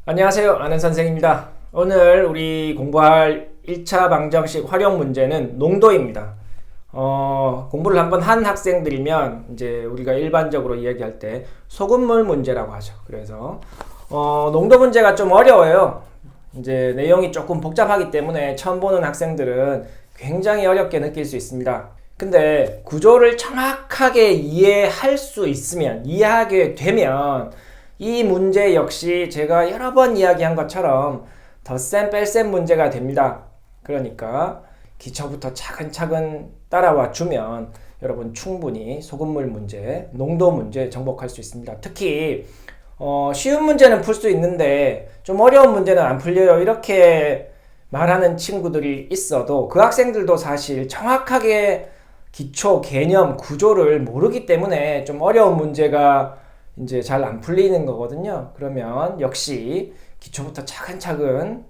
안녕하세요. 아는 선생입니다. 오늘 우리 공부할 1차 방정식 활용 문제는 농도입니다. 공부를 한번 한 학생들이면 이제 우리가 일반적으로 이야기할 때 소금물 문제라고 하죠. 그래서 농도 문제가 좀 어려워요. 이제 내용이 조금 복잡하기 때문에 처음 보는 학생들은 굉장히 어렵게 느낄 수 있습니다. 근데 구조를 정확하게 이해할 수 있으면, 이해하게 되면 이 문제 역시 제가 여러 번 이야기한 것처럼 덧셈 뺄셈 문제가 됩니다. 그러니까 기초부터 차근차근 따라와 주면 여러분 충분히 소금물 문제, 농도 문제 정복할 수 있습니다. 특히 쉬운 문제는 풀 수 있는데 좀 어려운 문제는 안 풀려요. 이렇게 말하는 친구들이 있어도 그 학생들도 사실 정확하게 기초, 개념, 구조를 모르기 때문에 좀 어려운 문제가 이제 잘 안 풀리는 거거든요. 그러면 역시 기초부터 차근차근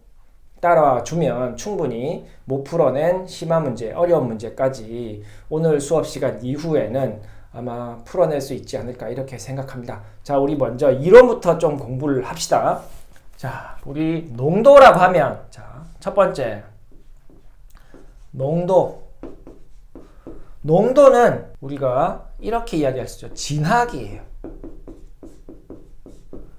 따라와 주면 충분히 못 풀어낸 심화 문제, 어려운 문제까지 오늘 수업 시간 이후에는 아마 풀어낼 수 있지 않을까 이렇게 생각합니다. 자, 우리 먼저 이론부터 좀 공부를 합시다. 자, 우리 농도라고 하면, 자, 첫 번째 농도. 농도는 우리가 이렇게 이야기할 수 있죠. 진하기예요.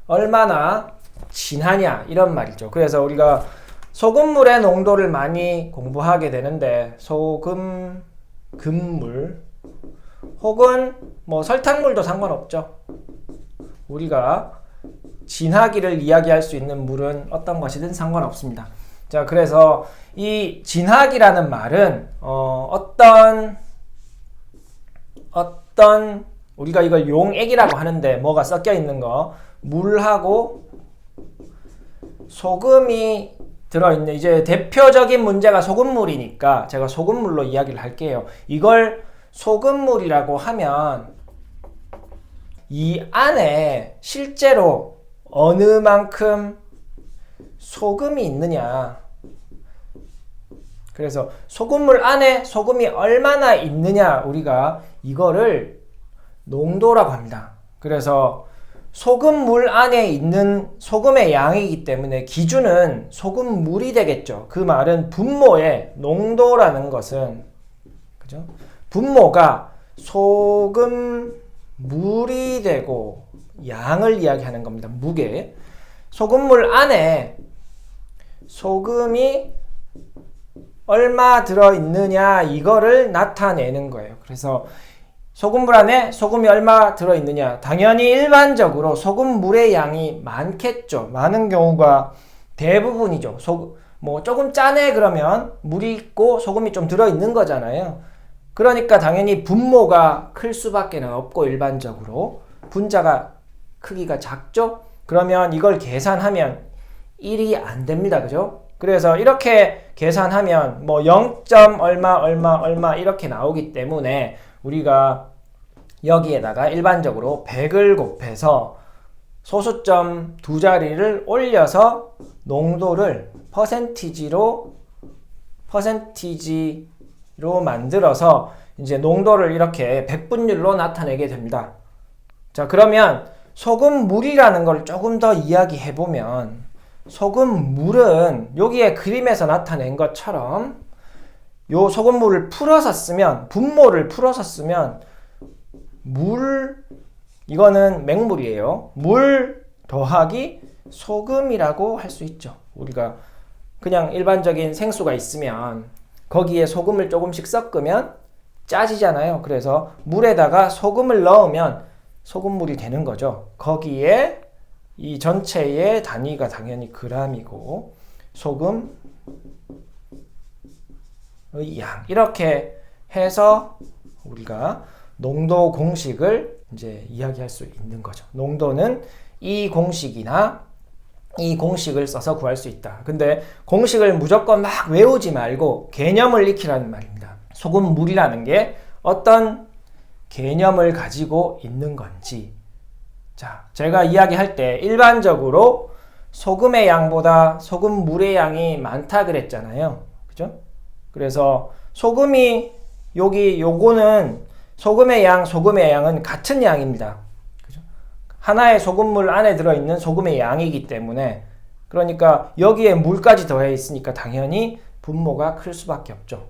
얼마나 진하냐 이런 말이죠. 그래서 우리가 소금물의 농도를 많이 공부하게 되는데 금물 혹은 뭐 설탕물도 상관없죠. 우리가 진하기를 이야기할 수 있는 물은 어떤 것이든 상관없습니다. 자, 그래서 이 진하기라는 말은 어떤 우리가 이걸 용액이라고 하는데 뭐가 섞여 있는 거, 물하고 소금이 들어있는, 이제 대표적인 문제가 소금물이니까 제가 소금물로 이야기를 할게요. 이걸 소금물이라고 하면 이 안에 실제로 어느 만큼 소금이 있느냐, 그래서 소금물 안에 소금이 얼마나 있느냐, 우리가 이거를 농도라고 합니다. 그래서 소금물 안에 있는 소금의 양이기 때문에 기준은 소금물이 되겠죠. 그 말은 분모의 농도라는 것은, 그죠? 분모가 소금물이 되고 양을 이야기하는 겁니다. 무게. 소금물 안에 소금이 얼마 들어있느냐 이거를 나타내는 거예요. 그래서 소금물 안에 소금이 얼마 들어있느냐, 당연히 일반적으로 소금물의 양이 많겠죠. 많은 경우가 대부분이죠. 뭐 조금 짜네 그러면 물이 있고 소금이 좀 들어있는 거잖아요. 그러니까 당연히 분모가 클 수밖에 없고, 일반적으로 분자가 크기가 작죠. 그러면 이걸 계산하면 1이 안 됩니다. 그죠? 그래서 이렇게 계산하면 뭐 0. 얼마 이렇게 나오기 때문에 우리가 여기에다가 일반적으로 100을 곱해서 소수점 두 자리를 올려서 농도를 퍼센티지로 만들어서 이제 농도를 이렇게 백분율로 나타내게 됩니다. 자, 그러면 소금물이라는 걸 조금 더 이야기해 보면, 소금물은 여기에 그림에서 나타낸 것처럼 요 소금물을 풀어서 쓰면, 분모를 풀어서 쓰면 이거는 맹물이에요. 물 더하기 소금이라고 할 수 있죠. 우리가 그냥 일반적인 생수가 있으면 거기에 소금을 조금씩 섞으면 짜지잖아요. 그래서 물에다가 소금을 넣으면 소금물이 되는 거죠. 거기에 이 전체의 단위가 당연히 g이고 소금의 양, 이렇게 해서 우리가 농도 공식을 이제 이야기할 수 있는 거죠. 농도는 이 공식이나 이 공식을 써서 구할 수 있다. 근데 공식을 무조건 막 외우지 말고 개념을 익히라는 말입니다. 소금물이라는 게 어떤 개념을 가지고 있는 건지. 자, 제가 이야기할 때 일반적으로 소금의 양보다 소금물의 양이 많다 그랬잖아요. 그죠? 그래서 소금이 요거는 소금의 양은 같은 양입니다. 그죠? 하나의 소금물 안에 들어있는 소금의 양이기 때문에 그러니까 여기에 물까지 더해 있으니까 당연히 분모가 클 수밖에 없죠.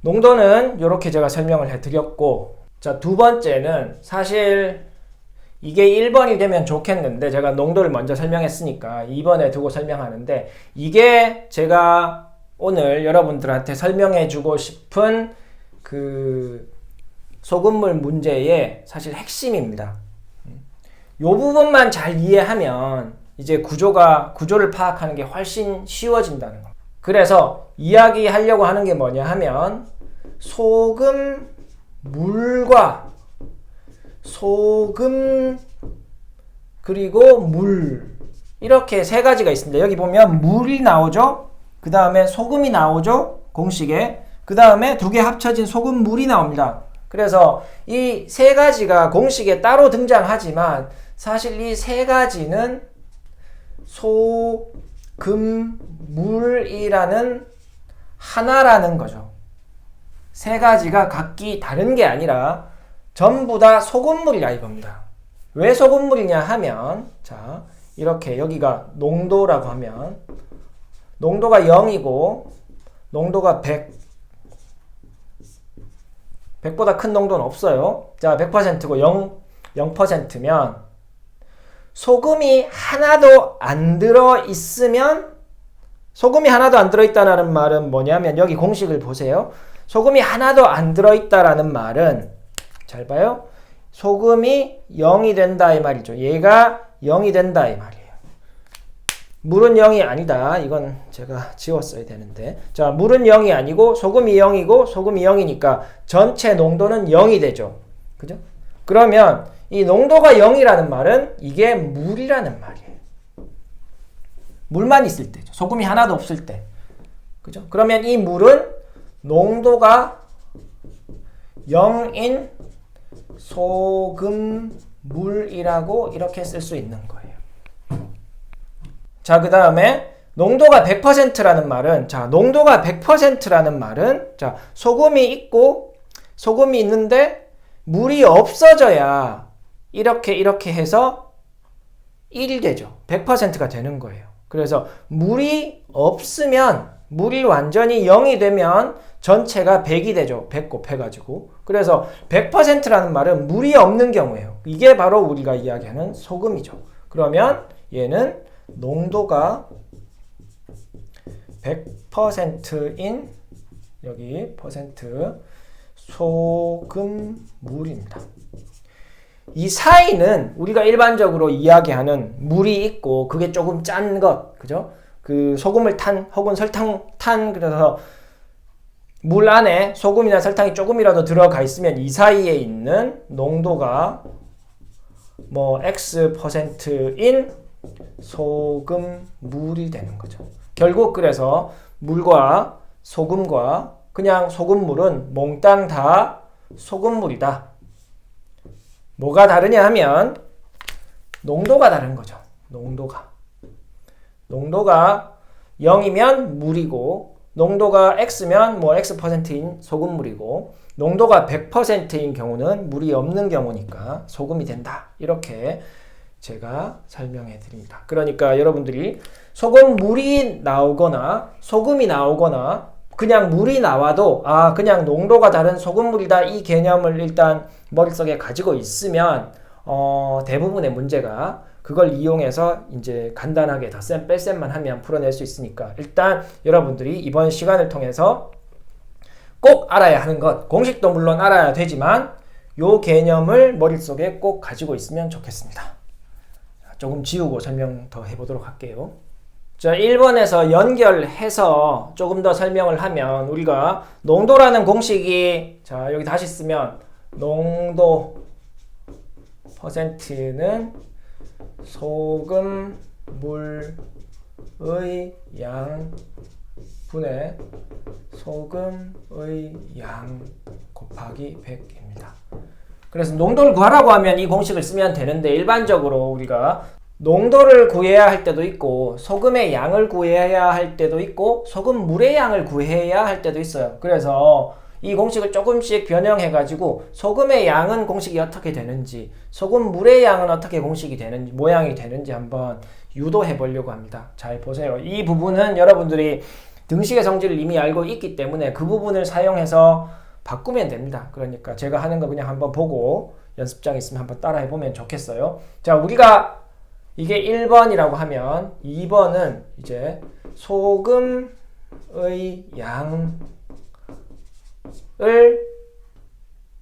농도는 이렇게 제가 설명을 해드렸고, 자, 두 번째는 사실 이게 1번이 되면 좋겠는데 제가 농도를 먼저 설명했으니까 2번에 두고 설명하는데, 이게 제가 오늘 여러분들한테 설명해주고 싶은 그 소금물 문제의 사실 핵심입니다. 이 부분만 잘 이해하면 이제 구조를 파악하는 게 훨씬 쉬워진다는 거. 그래서 이야기하려고 하는 게 뭐냐 하면, 소금, 물과 소금 그리고 물, 이렇게 세 가지가 있습니다. 여기 보면 물이 나오죠. 그 다음에 소금이 나오죠. 공식에. 그 다음에 두 개 합쳐진 소금물이 나옵니다. 그래서 이 세 가지가 공식에 따로 등장하지만 사실 이 세 가지는 소금물이라는 하나라는 거죠. 세 가지가 각기 다른 게 아니라 전부 다 소금물이라 이겁니다. 왜 소금물이냐 하면, 자, 이렇게 여기가 농도라고 하면 농도가 0이고 농도가 100, 100보다 큰 농도는 없어요. 자, 100%고 0%면 소금이 하나도 안 들어있으면, 소금이 하나도 안 들어있다는 말은 뭐냐면, 여기 공식을 보세요. 소금이 하나도 안 들어있다라는 말은, 잘 봐요. 소금이 0이 된다 이 말이죠. 얘가 0이 된다 이 말이에요. 물은 0이 아니다. 이건 제가 지웠어야 되는데. 자, 물은 0이 아니고 소금이 0이고 소금이 0이니까 전체 농도는 0이 되죠. 그죠? 그러면 이 농도가 0이라는 말은 이게 물이라는 말이에요. 물만 있을 때죠. 소금이 하나도 없을 때. 그죠? 그러면 이 물은 농도가 0인 소금물이라고 이렇게 쓸 수 있는 거예요. 자, 그 다음에 농도가 100%라는 말은, 자, 농도가 100%라는 말은, 자, 소금이 있고 소금이 있는데 물이 없어져야 이렇게 해서 1이 되죠. 100%가 되는 거예요. 그래서 물이 없으면, 물이 완전히 0이 되면 전체가 100이 되죠. 100 곱해가지고. 그래서 100%라는 말은 물이 없는 경우예요. 이게 바로 우리가 이야기하는 소금이죠. 그러면 얘는 농도가 100%인, 여기 퍼센트 소금물입니다. 이 사이는 우리가 일반적으로 이야기하는 물이 있고 그게 조금 짠 것, 그죠? 그 소금을 탄 혹은 설탕 탄, 그래서 물 안에 소금이나 설탕이 조금이라도 들어가 있으면 이 사이에 있는 농도가 뭐 X%인 소금물이 되는 거죠. 결국 그래서 물과 소금과 그냥 소금물은 몽땅 다 소금물이다. 뭐가 다르냐 하면 농도가 다른 거죠. 농도가 0이면 물이고, 농도가 X면 뭐 X%인 소금물이고, 농도가 100%인 경우는 물이 없는 경우니까 소금이 된다. 이렇게 제가 설명해 드립니다. 그러니까 여러분들이 소금물이 나오거나 소금이 나오거나 그냥 물이 나와도 그냥 농도가 다른 소금물이다, 이 개념을 일단 머릿속에 가지고 있으면 대부분의 문제가 그걸 이용해서 이제 간단하게 덧셈 뺄셈만 하면 풀어낼 수 있으니까, 일단 여러분들이 이번 시간을 통해서 꼭 알아야 하는 것, 공식도 물론 알아야 되지만 요 개념을 머릿속에 꼭 가지고 있으면 좋겠습니다. 조금 지우고 설명 더 해보도록 할게요. 자, 1번에서 연결해서 조금 더 설명을 하면, 우리가 농도라는 공식이, 자, 여기 다시 쓰면 농도 퍼센트는 소금물의 양 분의 소금의 양 곱하기 100입니다. 그래서 농도를 구하라고 하면 이 공식을 쓰면 되는데, 일반적으로 우리가 농도를 구해야 할 때도 있고 소금의 양을 구해야 할 때도 있고 소금물의 양을 구해야 할 때도 있어요. 그래서 이 공식을 조금씩 변형해가지고 소금의 양은 공식이 어떻게 되는지, 소금물의 양은 어떻게 공식이 되는지, 모양이 되는지 한번 유도해 보려고 합니다. 잘 보세요. 이 부분은 여러분들이 등식의 성질을 이미 알고 있기 때문에 그 부분을 사용해서 바꾸면 됩니다. 그러니까 제가 하는 거 그냥 한번 보고 연습장 있으면 한번 따라해 보면 좋겠어요. 자, 우리가 이게 1번이라고 하면 2번은 이제 소금의 양을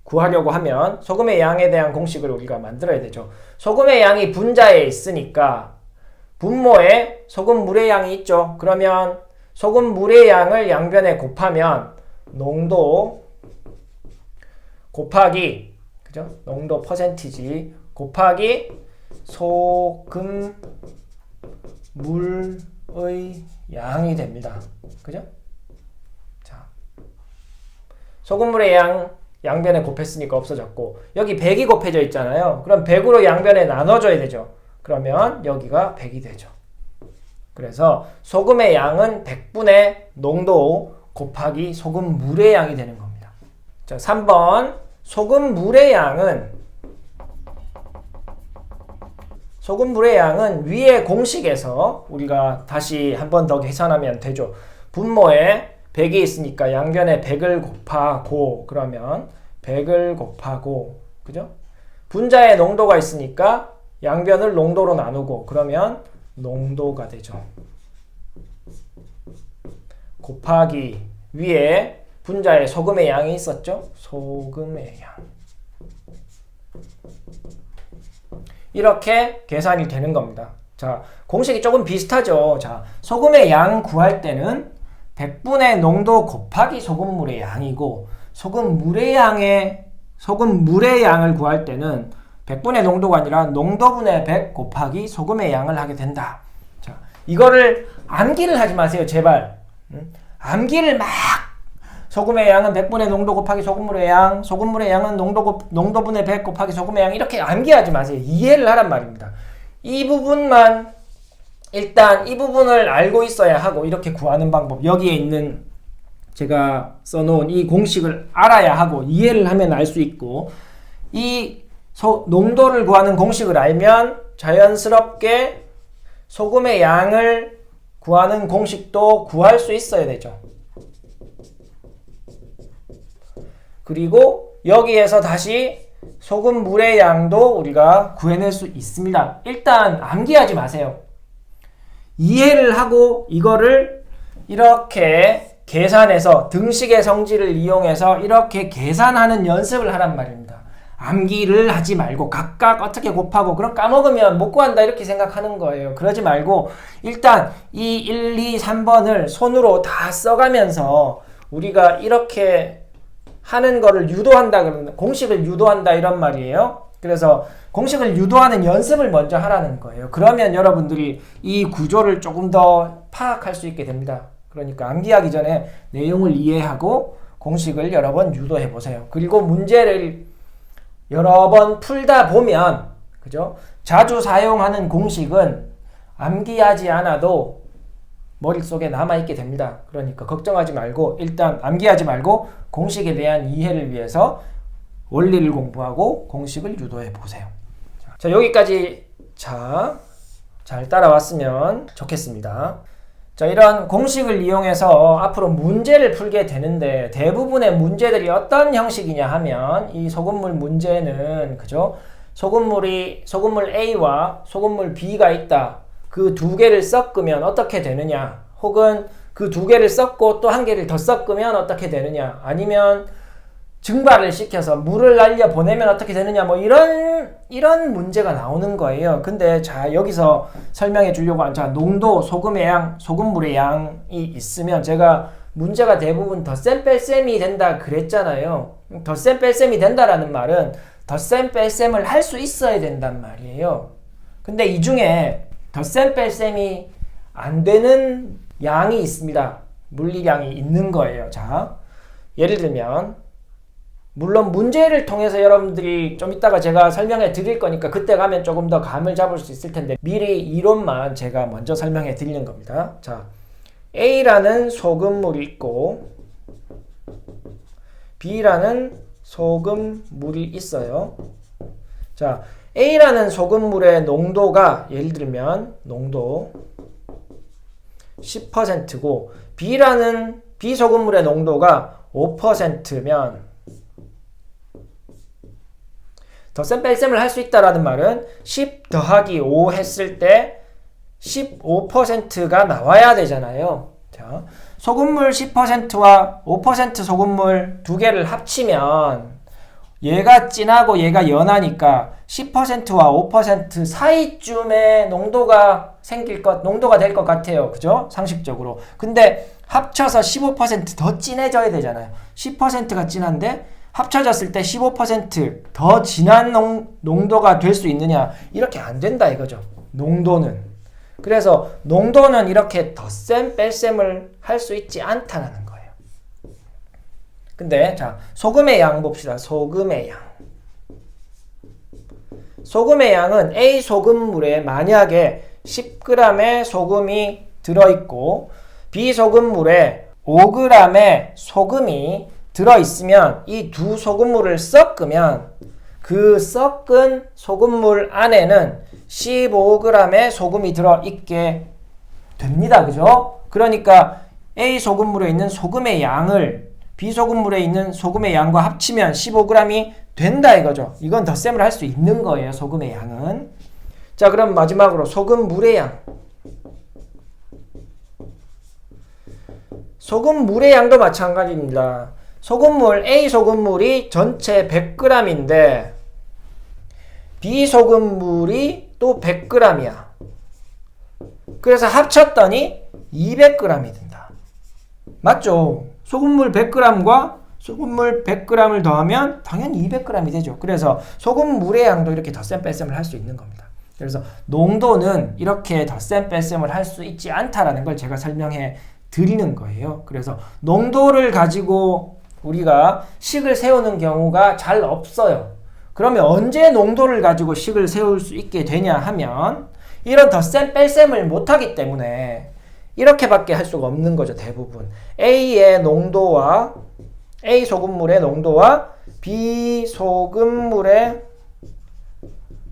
구하려고 하면 소금의 양에 대한 공식을 우리가 만들어야 되죠. 소금의 양이 분자에 있으니까 분모에 소금물의 양이 있죠. 그러면 소금물의 양을 양변에 곱하면 농도 곱하기, 그죠? 농도 퍼센티지 곱하기 소금물의 양이 됩니다. 그죠? 자, 소금물의 양변에 곱했으니까 없어졌고, 여기 100이 곱해져 있잖아요. 그럼 100으로 양변에 나눠줘야 되죠. 그러면 여기가 100이 되죠. 그래서 소금의 양은 100분의 농도 곱하기 소금물의 양이 되는 겁니다. 자, 3번 소금물의 양은 위의 공식에서 우리가 다시 한 번 더 계산하면 되죠. 분모에 100이 있으니까 양변에 100을 곱하고, 그러면 100을 곱하고, 그죠? 분자에 농도가 있으니까 양변을 농도로 나누고, 그러면 농도가 되죠. 곱하기 위에 분자에 소금의 양이 있었죠? 소금의 양. 이렇게 계산이 되는 겁니다. 자, 공식이 조금 비슷하죠. 자, 소금의 양 구할 때는 100분의 농도 곱하기 소금물의 양이고, 소금물의 양을 구할 때는 100분의 농도가 아니라 농도분의 100 곱하기 소금의 양을 하게 된다. 자, 이거를 암기를 하지 마세요, 제발. 암기를 막 소금의 양은 100분의 농도 곱하기 소금물의 양, 소금물의 양은 농도분의 100 곱하기 소금의 양, 이렇게 암기하지 마세요. 이해를 하란 말입니다. 이 부분만, 일단 이 부분을 알고 있어야 하고, 이렇게 구하는 방법, 여기에 있는 제가 써놓은 이 공식을 알아야 하고, 이해를 하면 알 수 있고, 이 농도를 구하는 공식을 알면 자연스럽게 소금의 양을 구하는 공식도 구할 수 있어야 되죠. 그리고 여기에서 다시 소금물의 양도 우리가 구해낼 수 있습니다. 일단 암기하지 마세요. 이해를 하고 이거를 이렇게 계산해서 등식의 성질을 이용해서 이렇게 계산하는 연습을 하란 말입니다. 암기를 하지 말고 각각 어떻게 곱하고 그럼 까먹으면 못 구한다 이렇게 생각하는 거예요. 그러지 말고 일단 이 1, 2, 3번을 손으로 다 써가면서 우리가 이렇게 하는 거를 유도한다, 그러면 공식을 유도한다 이런 말이에요. 그래서 공식을 유도하는 연습을 먼저 하라는 거예요. 그러면 여러분들이 이 구조를 조금 더 파악할 수 있게 됩니다. 그러니까 암기하기 전에 내용을 이해하고 공식을 여러 번 유도해 보세요. 그리고 문제를 여러 번 풀다 보면, 그죠? 자주 사용하는 공식은 암기하지 않아도 머릿속에 남아있게 됩니다. 그러니까 걱정하지 말고 일단 암기하지 말고 공식에 대한 이해를 위해서 원리를 공부하고 공식을 유도해 보세요. 자, 여기까지 잘 따라왔으면 좋겠습니다. 자, 이런 공식을 이용해서 앞으로 문제를 풀게 되는데 대부분의 문제들이 어떤 형식이냐 하면 이 소금물 문제는, 그죠? 소금물 A와 소금물 B가 있다. 그 두 개를 섞으면 어떻게 되느냐, 혹은 그 두 개를 섞고 또 한 개를 더 섞으면 어떻게 되느냐, 아니면 증발을 시켜서 물을 날려 보내면 어떻게 되느냐, 뭐 이런 문제가 나오는 거예요. 근데 자, 여기서 설명해 주려고 자, 농도, 소금의 양, 소금물의 양이 있으면 제가 문제가 대부분 덧셈 뺄셈이 된다 그랬잖아요. 덧셈 뺄셈이 된다라는 말은 덧셈 뺄셈을 할 수 있어야 된단 말이에요. 근데 이 중에 덧셈 뺄셈이 안 되는 양이 있습니다. 물리량이 있는 거예요. 자, 예를 들면 물론 문제를 통해서 여러분들이 좀 이따가 제가 설명해 드릴 거니까 그때 가면 조금 더 감을 잡을 수 있을 텐데 미리 이론만 제가 먼저 설명해 드리는 겁니다. 자, A라는 소금물이 있고 B라는 소금물이 있어요. 자, A라는 소금물의 농도가 예를 들면 농도 10%고 B라는 B소금물의 농도가 5%면 덧셈 뺄셈을 할 수 있다라는 말은 10 더하기 5 했을 때 15%가 나와야 되잖아요. 자, 소금물 10%와 5% 소금물 두 개를 합치면 얘가 진하고 얘가 연하니까 10%와 5% 사이쯤의 농도가 농도가 될 것 같아요. 그죠? 상식적으로. 근데 합쳐서 15% 더 진해져야 되잖아요. 10%가 진한데 합쳐졌을 때 15% 더 진한 농도가 될 수 있느냐? 이렇게 안 된다 이거죠. 농도는. 그래서 농도는 이렇게 덧셈 뺄셈을 할 수 있지 않다라는 거예요. 근데 자, 소금의 양 봅시다. 소금의 양. 소금의 양은 A 소금물에 만약에 10g의 소금이 들어있고 B 소금물에 5g의 소금이 들어있으면 이 두 소금물을 섞으면 그 섞은 소금물 안에는 15g의 소금이 들어있게 됩니다. 그죠? 그러니까 A 소금물에 있는 소금의 양을 B 소금물에 있는 소금의 양과 합치면 15g이 된다 이거죠. 이건 덧셈을 할 수 있는 거예요. 소금의 양은. 자, 그럼 마지막으로 소금물의 양. 소금물의 양도 마찬가지입니다. 소금물, A 소금물이 전체 100g인데 B 소금물이 또 100g이야. 그래서 합쳤더니 200g이 된다. 맞죠? 소금물 100g과 소금물 100g을 더하면 당연히 200g이 되죠. 그래서 소금물의 양도 이렇게 덧셈 뺄셈을 할 수 있는 겁니다. 그래서 농도는 이렇게 덧셈 뺄셈을 할 수 있지 않다라는 걸 제가 설명해 드리는 거예요. 그래서 농도를 가지고 우리가 식을 세우는 경우가 잘 없어요. 그러면 언제 농도를 가지고 식을 세울 수 있게 되냐 하면 이런 덧셈 뺄셈을 못하기 때문에 이렇게밖에 할 수가 없는 거죠. 대부분. A의 농도와 A 소금물의 농도와 B 소금물의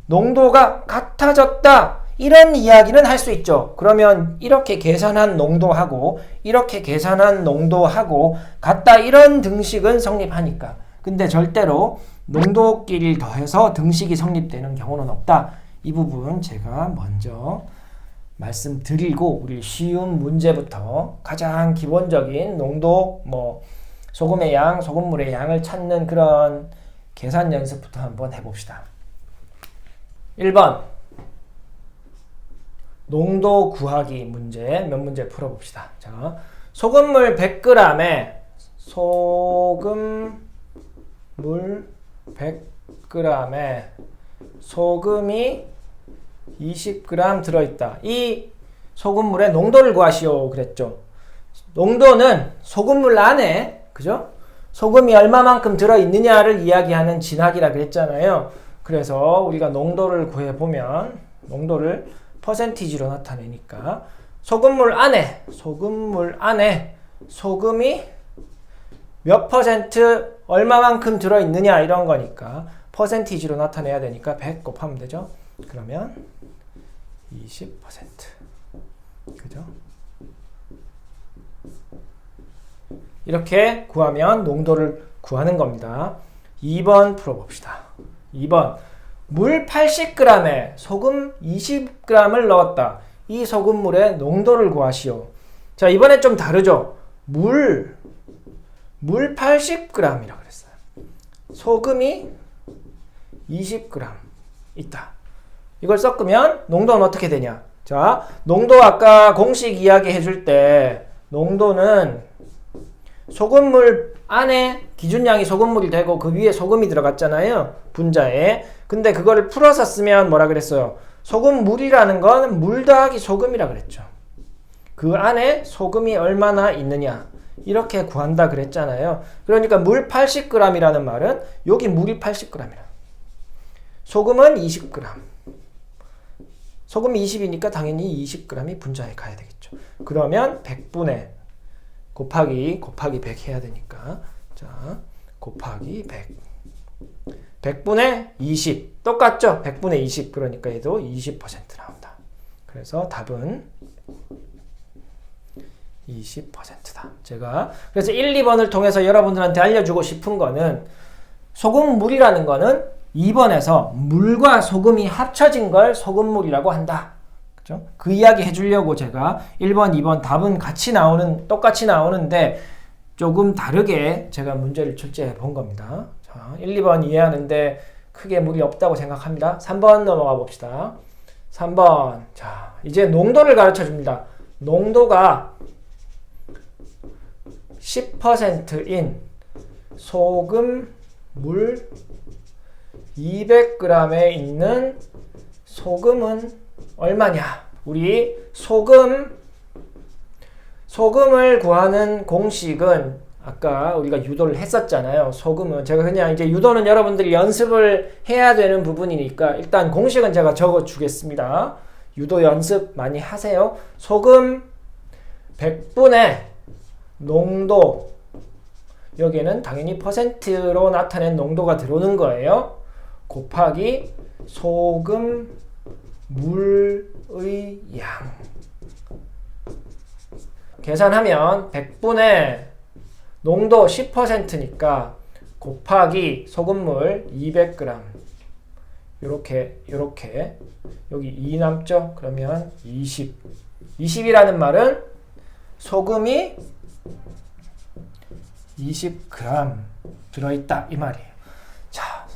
농도가 같아졌다. 이런 이야기는 할 수 있죠. 그러면 이렇게 계산한 농도하고 이렇게 계산한 농도하고 같다. 이런 등식은 성립하니까. 근데 절대로 농도끼리 더해서 등식이 성립되는 경우는 없다. 이 부분 제가 먼저 말씀드리고 우리 쉬운 문제부터 가장 기본적인 농도, 소금의 양, 소금물의 양을 찾는 그런 계산 연습부터 한번 해봅시다. 1번 농도 구하기 문제 몇 문제 풀어봅시다. 자, 소금물 100g에 소금이 20g 들어있다. 이 소금물의 농도를 구하시오 그랬죠. 농도는 소금물 안에, 그죠? 소금이 얼마만큼 들어있느냐를 이야기하는 진학이라 그랬잖아요. 그래서 우리가 농도를 구해보면 농도를 퍼센티지로 나타내니까 소금물 안에 소금이 몇 퍼센트 얼마만큼 들어있느냐 이런 거니까 퍼센티지로 나타내야 되니까 100 곱하면 되죠. 그러면 20%. 그죠? 이렇게 구하면 농도를 구하는 겁니다. 2번 풀어봅시다. 2번 물 80g에 소금 20g을 넣었다. 이 소금물의 농도를 구하시오. 자, 이번엔 좀 다르죠. 물 80g이라고 그랬어요. 소금이 20g 있다. 이걸 섞으면 농도는 어떻게 되냐? 자, 농도 아까 공식 이야기 해줄 때 농도는 소금물 안에 기준량이 소금물이 되고 그 위에 소금이 들어갔잖아요. 분자에. 근데 그거를 풀어서 쓰면 뭐라 그랬어요? 소금물이라는 건 물 더하기 소금이라 그랬죠. 그 안에 소금이 얼마나 있느냐. 이렇게 구한다 그랬잖아요. 그러니까 물 80g이라는 말은 여기 물이 80g이라. 소금은 20g. 소금이 20이니까 당연히 20g이 분자에 가야 되겠죠. 그러면 100분의 곱하기 100 해야 되니까. 자, 곱하기 100. 100분의 20. 똑같죠? 100분의 20. 그러니까 얘도 20% 나온다. 그래서 답은 20%다. 제가 그래서 1, 2번을 통해서 여러분들한테 알려주고 싶은 거는 소금물이라는 거는 2번에서 물과 소금이 합쳐진 걸 소금물이라고 한다. 그죠? 그 이야기 해주려고 제가 1번, 2번 답은 똑같이 나오는데 조금 다르게 제가 문제를 출제해 본 겁니다. 자, 1, 2번 이해하는데 크게 무리 없다고 생각합니다. 3번 넘어가 봅시다. 3번. 자, 이제 농도를 가르쳐 줍니다. 농도가 10%인 소금, 물 200g에 있는 소금은 얼마냐? 우리 소금을 구하는 공식은 아까 우리가 유도를 했었잖아요. 소금은 제가 그냥 이제 유도는 여러분들이 연습을 해야 되는 부분이니까 일단 공식은 제가 적어 주겠습니다. 유도 연습 많이 하세요. 소금 100분의 농도, 여기에는 당연히 퍼센트로 나타낸 농도가 들어오는 거예요. 곱하기 소금 물의 양. 계산하면 100분의 농도 10%니까 곱하기 소금물 200g. 요렇게 여기 2 남죠? 그러면 20. 20이라는 말은 소금이 20g 들어있다 이 말이에요. 자,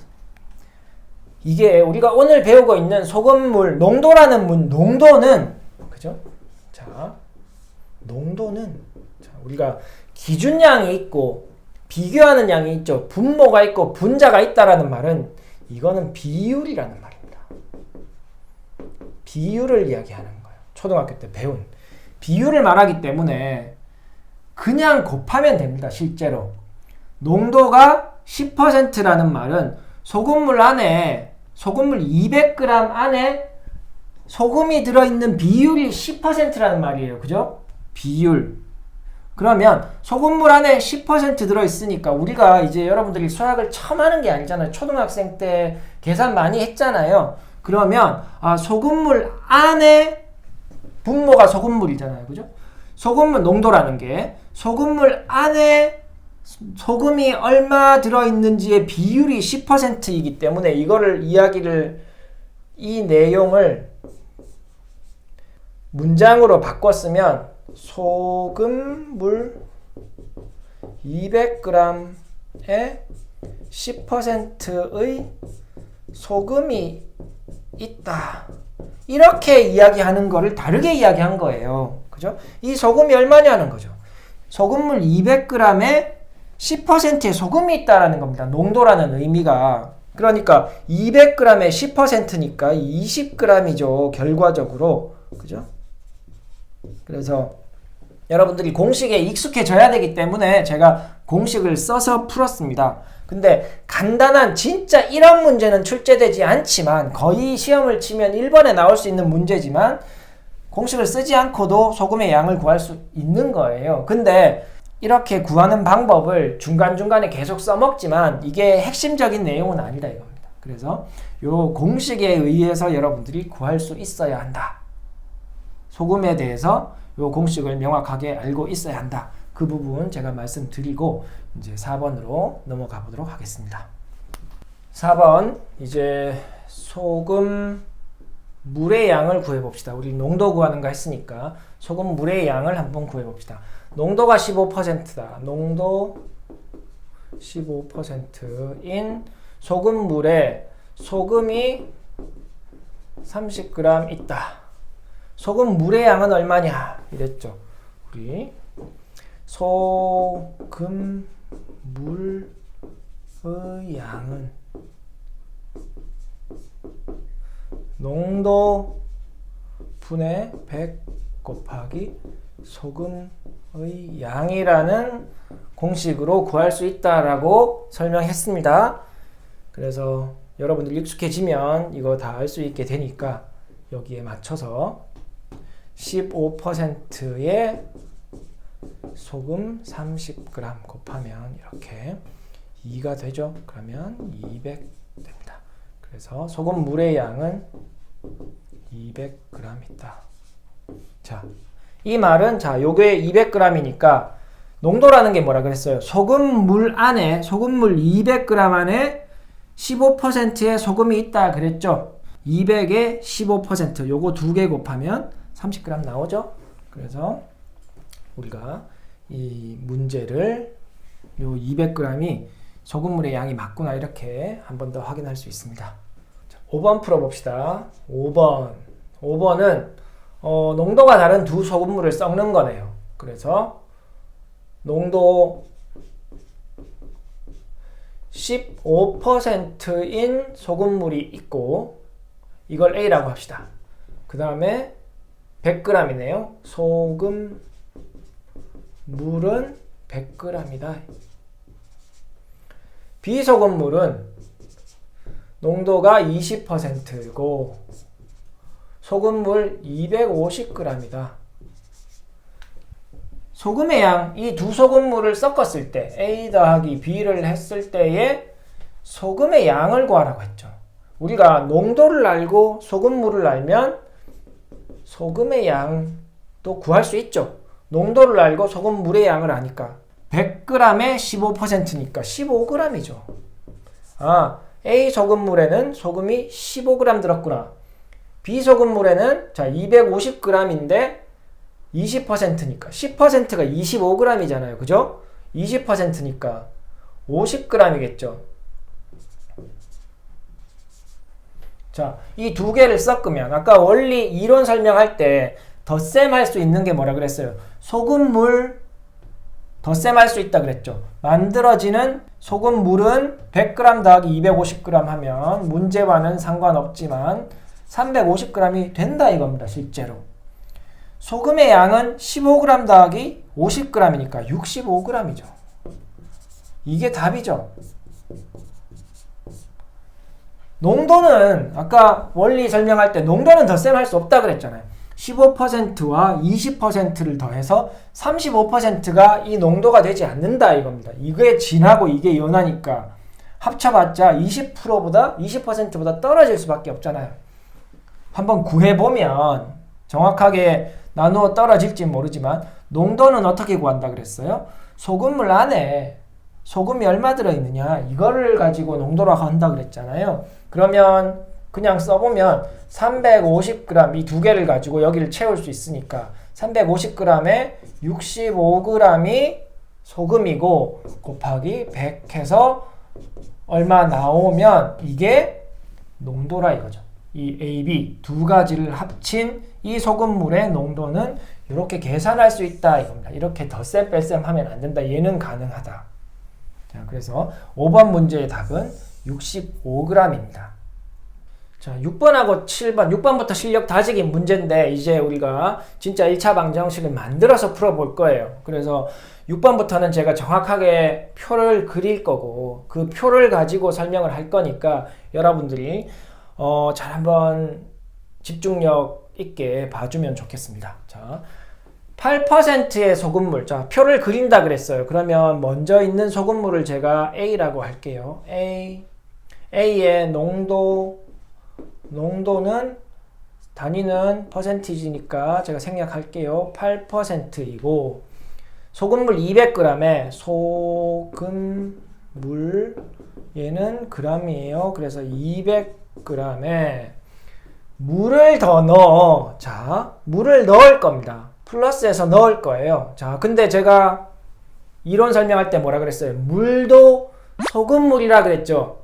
이게 우리가 오늘 배우고 있는 소금물 농도라는 농도는 그죠? 자, 농도는 우리가 기준량이 있고 비교하는 양이 있죠. 분모가 있고 분자가 있다라는 말은 이거는 비율이라는 말입니다. 비율을 이야기하는 거예요. 초등학교 때 배운 비율을 말하기 때문에 그냥 곱하면 됩니다. 실제로 농도가 10%라는 말은 소금물 200g 안에 소금이 들어있는 비율이 10%라는 말이에요. 그죠? 비율. 그러면 소금물 안에 10% 들어있으니까 우리가 이제 여러분들이 수학을 처음 하는 게 아니잖아요. 초등학생 때 계산 많이 했잖아요. 그러면 소금물 안에 분모가 소금물이잖아요. 그죠? 소금물 농도라는 게 소금물 안에 소금이 얼마 들어있는지의 비율이 10%이기 때문에 이 내용을 문장으로 바꿨으면 소금물 200g에 10%의 소금이 있다. 이렇게 이야기하는 거를 다르게 이야기한 거예요. 그죠? 이 소금이 얼마냐는 거죠. 소금물 200g에 10%의 소금이 있다라는 겁니다. 농도라는 의미가. 그러니까 200g에 10%니까 20g이죠. 결과적으로. 그죠? 그래서 여러분들이 공식에 익숙해져야 되기 때문에 제가 공식을 써서 풀었습니다. 근데 간단한 진짜 이런 문제는 출제되지 않지만 거의 시험을 치면 1번에 나올 수 있는 문제지만 공식을 쓰지 않고도 소금의 양을 구할 수 있는 거예요. 근데 이렇게 구하는 방법을 중간중간에 계속 써먹지만 이게 핵심적인 내용은 아니다 이겁니다. 그래서 이 공식에 의해서 여러분들이 구할 수 있어야 한다. 소금에 대해서 이 공식을 명확하게 알고 있어야 한다. 그 부분 제가 말씀드리고 이제 4번으로 넘어가 보도록 하겠습니다. 4번 이제 소금 물의 양을 구해봅시다. 우리 농도 구하는 거 했으니까 소금 물의 양을 한번 구해봅시다. 농도가 15%다. 농도 15%인 소금물에 소금이 30g 있다. 소금 물의 양은 얼마냐? 이랬죠. 우리 소금 물의 양은 농도 분의 100 곱하기 소금의 양이라는 공식으로 구할 수 있다라고 설명했습니다. 그래서 여러분들 익숙해지면 이거 다 알 수 있게 되니까 여기에 맞춰서 15%의 소금 30g 곱하면 이렇게 2가 되죠. 그러면 200 됩니다. 그래서 소금물의 양은 200g이다. 자, 이 말은 자, 요게 200g이니까 농도라는 게 뭐라 그랬어요? 소금물 200g 안에 15%의 소금이 있다 그랬죠? 200에 15%, 요거 두 개 곱하면 30g 나오죠? 그래서 우리가 이 문제를 요 200g이 소금물의 양이 맞구나 이렇게 한 번 더 확인할 수 있습니다. 자, 5번 풀어봅시다. 5번은 농도가 다른 두 소금물을 섞는 거네요. 그래서 농도 15%인 소금물이 있고 이걸 A라고 합시다. 그 다음에 100g이네요. 소금물은 100g이다. 비소금물은 농도가 20%고 소금물 250g이다. 소금의 양, 이 두 소금물을 섞었을 때 A 더하기 B를 했을 때의 소금의 양을 구하라고 했죠. 우리가 농도를 알고 소금물을 알면 소금의 양도 구할 수 있죠. 농도를 알고 소금물의 양을 아니까 100g에 15%니까 15g이죠. 아, A 소금물에는 소금이 15g 들었구나. B 소금물에는 자 250g인데 20%니까 10%가 25g이잖아요. 그죠? 20%니까 50g이겠죠. 자, 이 두 개를 섞으면 아까 원리 이론 설명할 때 덧셈 할 수 있는 게 뭐라 그랬어요? 소금물 덧셈 할 수 있다 그랬죠. 만들어지는 소금물은 100g 더하기 250g 하면 문제와는 상관없지만 350g이 된다 이겁니다. 실제로. 소금의 양은 15g 더하기 50g이니까 65g이죠. 이게 답이죠. 농도는 아까 원리 설명할 때 농도는 덧셈할 수 없다 그랬잖아요. 15%와 20%를 더해서 35%가 이 농도가 되지 않는다 이겁니다. 이게 진하고 이게 연하니까 합쳐봤자 20%보다 떨어질 수밖에 없잖아요. 한번 구해보면 정확하게 나누어 떨어질지 모르지만 농도는 어떻게 구한다 그랬어요? 소금물 안에 소금이 얼마 들어있느냐 이거를 가지고 농도라고 한다 그랬잖아요. 그러면 그냥 써보면 350g 이 두 개를 가지고 여기를 채울 수 있으니까 350g에 65g이 소금이고 곱하기 100 해서 얼마 나오면 이게 농도라 이거죠. 이 A, B 두 가지를 합친 이 소금물의 농도는 이렇게 계산할 수 있다 이겁니다. 이렇게 덧셈 뺄셈 하면 안 된다. 얘는 가능하다. 자, 그래서 5번 문제의 답은 65g입니다. 자, 6번하고 7번, 6번부터 실력 다지기 문제인데 이제 우리가 진짜 1차 방정식을 만들어서 풀어볼 거예요. 그래서 6번부터는 제가 정확하게 표를 그릴 거고 그 표를 가지고 설명을 할 거니까 여러분들이 잘 한번 집중력 있게 봐주면 좋겠습니다. 자, 8%의 소금물. 자, 표를 그린다 그랬어요. 그러면 먼저 있는 소금물을 제가 A라고 할게요. A의 농도는 단위는 퍼센티지니까 제가 생략할게요. 8%이고 소금물 200g에 소금물 얘는 g이에요. 그래서 200g에 물을 더 넣어. 자, 물을 넣을 겁니다. 플러스해서 넣을 거예요. 자, 근데 제가 이론 설명할 때 뭐라 그랬어요? 물도 소금물이라 그랬죠.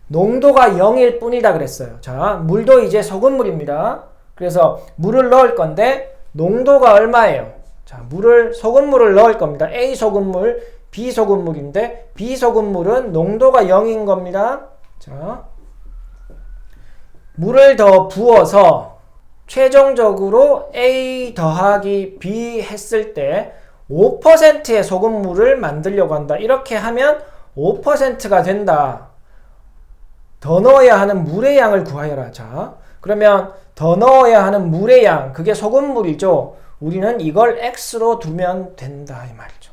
농도가 0일 뿐이다 그랬어요. 자, 물도 이제 소금물입니다. 그래서 물을 넣을 건데 농도가 얼마예요? 자, 소금물을 넣을 겁니다. A 소금물, B 소금물인데 B 소금물은 농도가 0인 겁니다. 자, 물을 더 부어서 최종적으로 A 더하기 B 했을 때 5%의 소금물을 만들려고 한다. 이렇게 하면 5%가 된다. 더 넣어야 하는 물의 양을 구하여라. 자, 그러면 더 넣어야 하는 물의 양, 그게 소금물이죠. 우리는 이걸 X로 두면 된다 이 말이죠.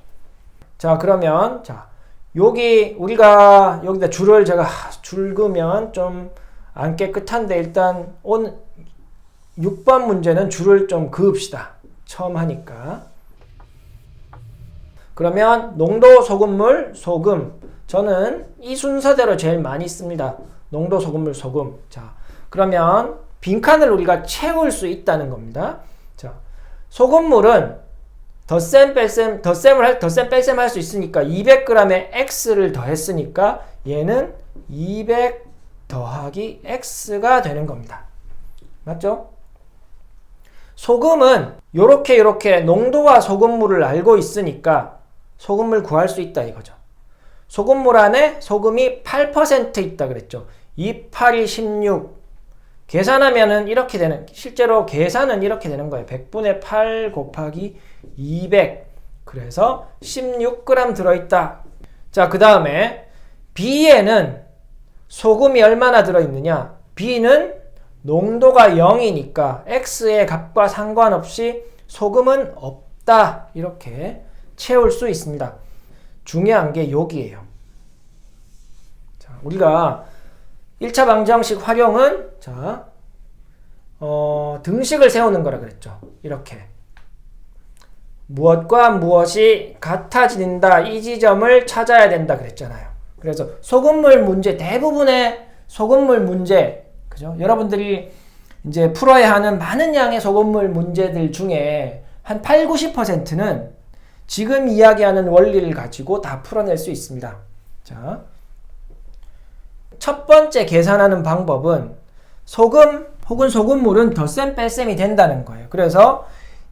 자, 그러면 자 여기 우리가 여기다 줄을 제가 줄 그으면 좀 안 깨끗한데 일단 6번 문제는 줄을 좀 그읍시다. 처음 하니까. 그러면 농도, 소금물, 소금. 저는 이 순서대로 제일 많이 씁니다. 농도, 소금물, 소금. 자, 그러면 빈칸을 우리가 채울 수 있다는 겁니다. 자, 소금물은 덧셈, 뺄셈, 덧셈, 뺄셈 할 수 있으니까 200g에 X를 더했으니까 얘는 200 더하기 X가 되는 겁니다. 맞죠? 소금은 요렇게 농도와 소금물을 알고 있으니까 소금물 구할 수 있다 이거죠. 소금물 안에 소금이 8% 있다 그랬죠. 2, 8이 16. 계산하면은 이렇게 되는, 실제로 계산은 이렇게 되는 거예요. 100분의 8 곱하기 200. 그래서 16g 들어있다. 자, 그 다음에 B에는 소금이 얼마나 들어있느냐? B는 농도가 0이니까 X의 값과 상관없이 소금은 없다. 이렇게 채울 수 있습니다. 중요한 게 여기에요. 자, 우리가 1차 방정식 활용은 자, 등식을 세우는 거라 그랬죠. 이렇게. 무엇과 무엇이 같아진다. 이 지점을 찾아야 된다 그랬잖아요. 그래서 소금물 문제, 대부분의 소금물 문제, 그죠? 여러분들이 이제 풀어야 하는 많은 양의 소금물 문제들 중에 한 8, 90%는 지금 이야기하는 원리를 가지고 다 풀어낼 수 있습니다. 자, 첫 번째 계산하는 방법은 소금 혹은 소금물은 덧셈 뺄셈이 된다는 거예요. 그래서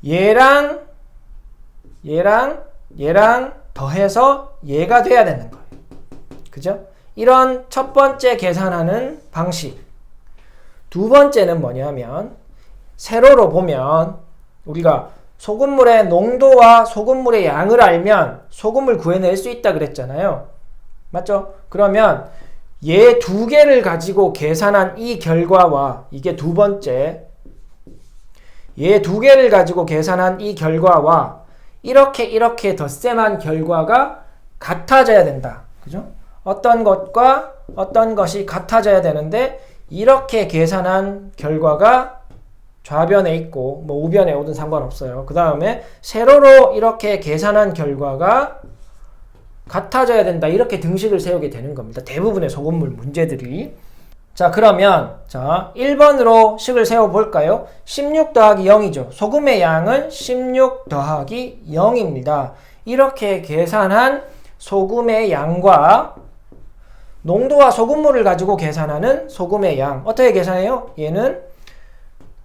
얘랑 더해서 얘가 돼야 되는 거예요. 그죠? 이런 첫 번째 계산하는 방식. 두 번째는 뭐냐면 세로로 보면 우리가 소금물의 농도와 소금물의 양을 알면 소금을 구해낼 수 있다 그랬잖아요. 맞죠? 그러면 얘 두 개를 가지고 계산한 이 결과와 이게 두 번째 얘 두 개를 가지고 계산한 이 결과와 이렇게 덧셈한 결과가 같아져야 된다. 그죠? 어떤 것과 어떤 것이 같아져야 되는데 이렇게 계산한 결과가 좌변에 있고 뭐 우변에 오든 상관없어요. 그 다음에 세로로 이렇게 계산한 결과가 같아져야 된다. 이렇게 등식을 세우게 되는 겁니다. 대부분의 소금물 문제들이. 자, 그러면 자 1번으로 식을 세워볼까요? 16 더하기 0이죠. 소금의 양은 16 더하기 0입니다. 이렇게 계산한 소금의 양과 농도와 소금물을 가지고 계산하는 소금의 양. 어떻게 계산해요? 얘는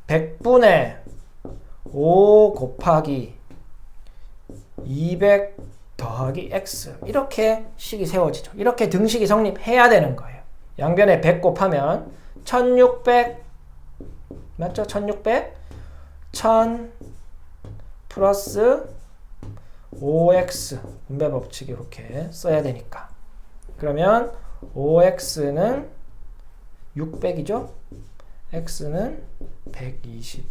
100분의 5 곱하기 200 더하기 X. 이렇게 식이 세워지죠. 이렇게 등식이 성립해야 되는 거예요. 양변에 100 곱하면 1600 맞죠? 1600 1000 플러스 5x 분배 법칙 이렇게 써야 되니까. 그러면 5x는 600이죠? x는 120.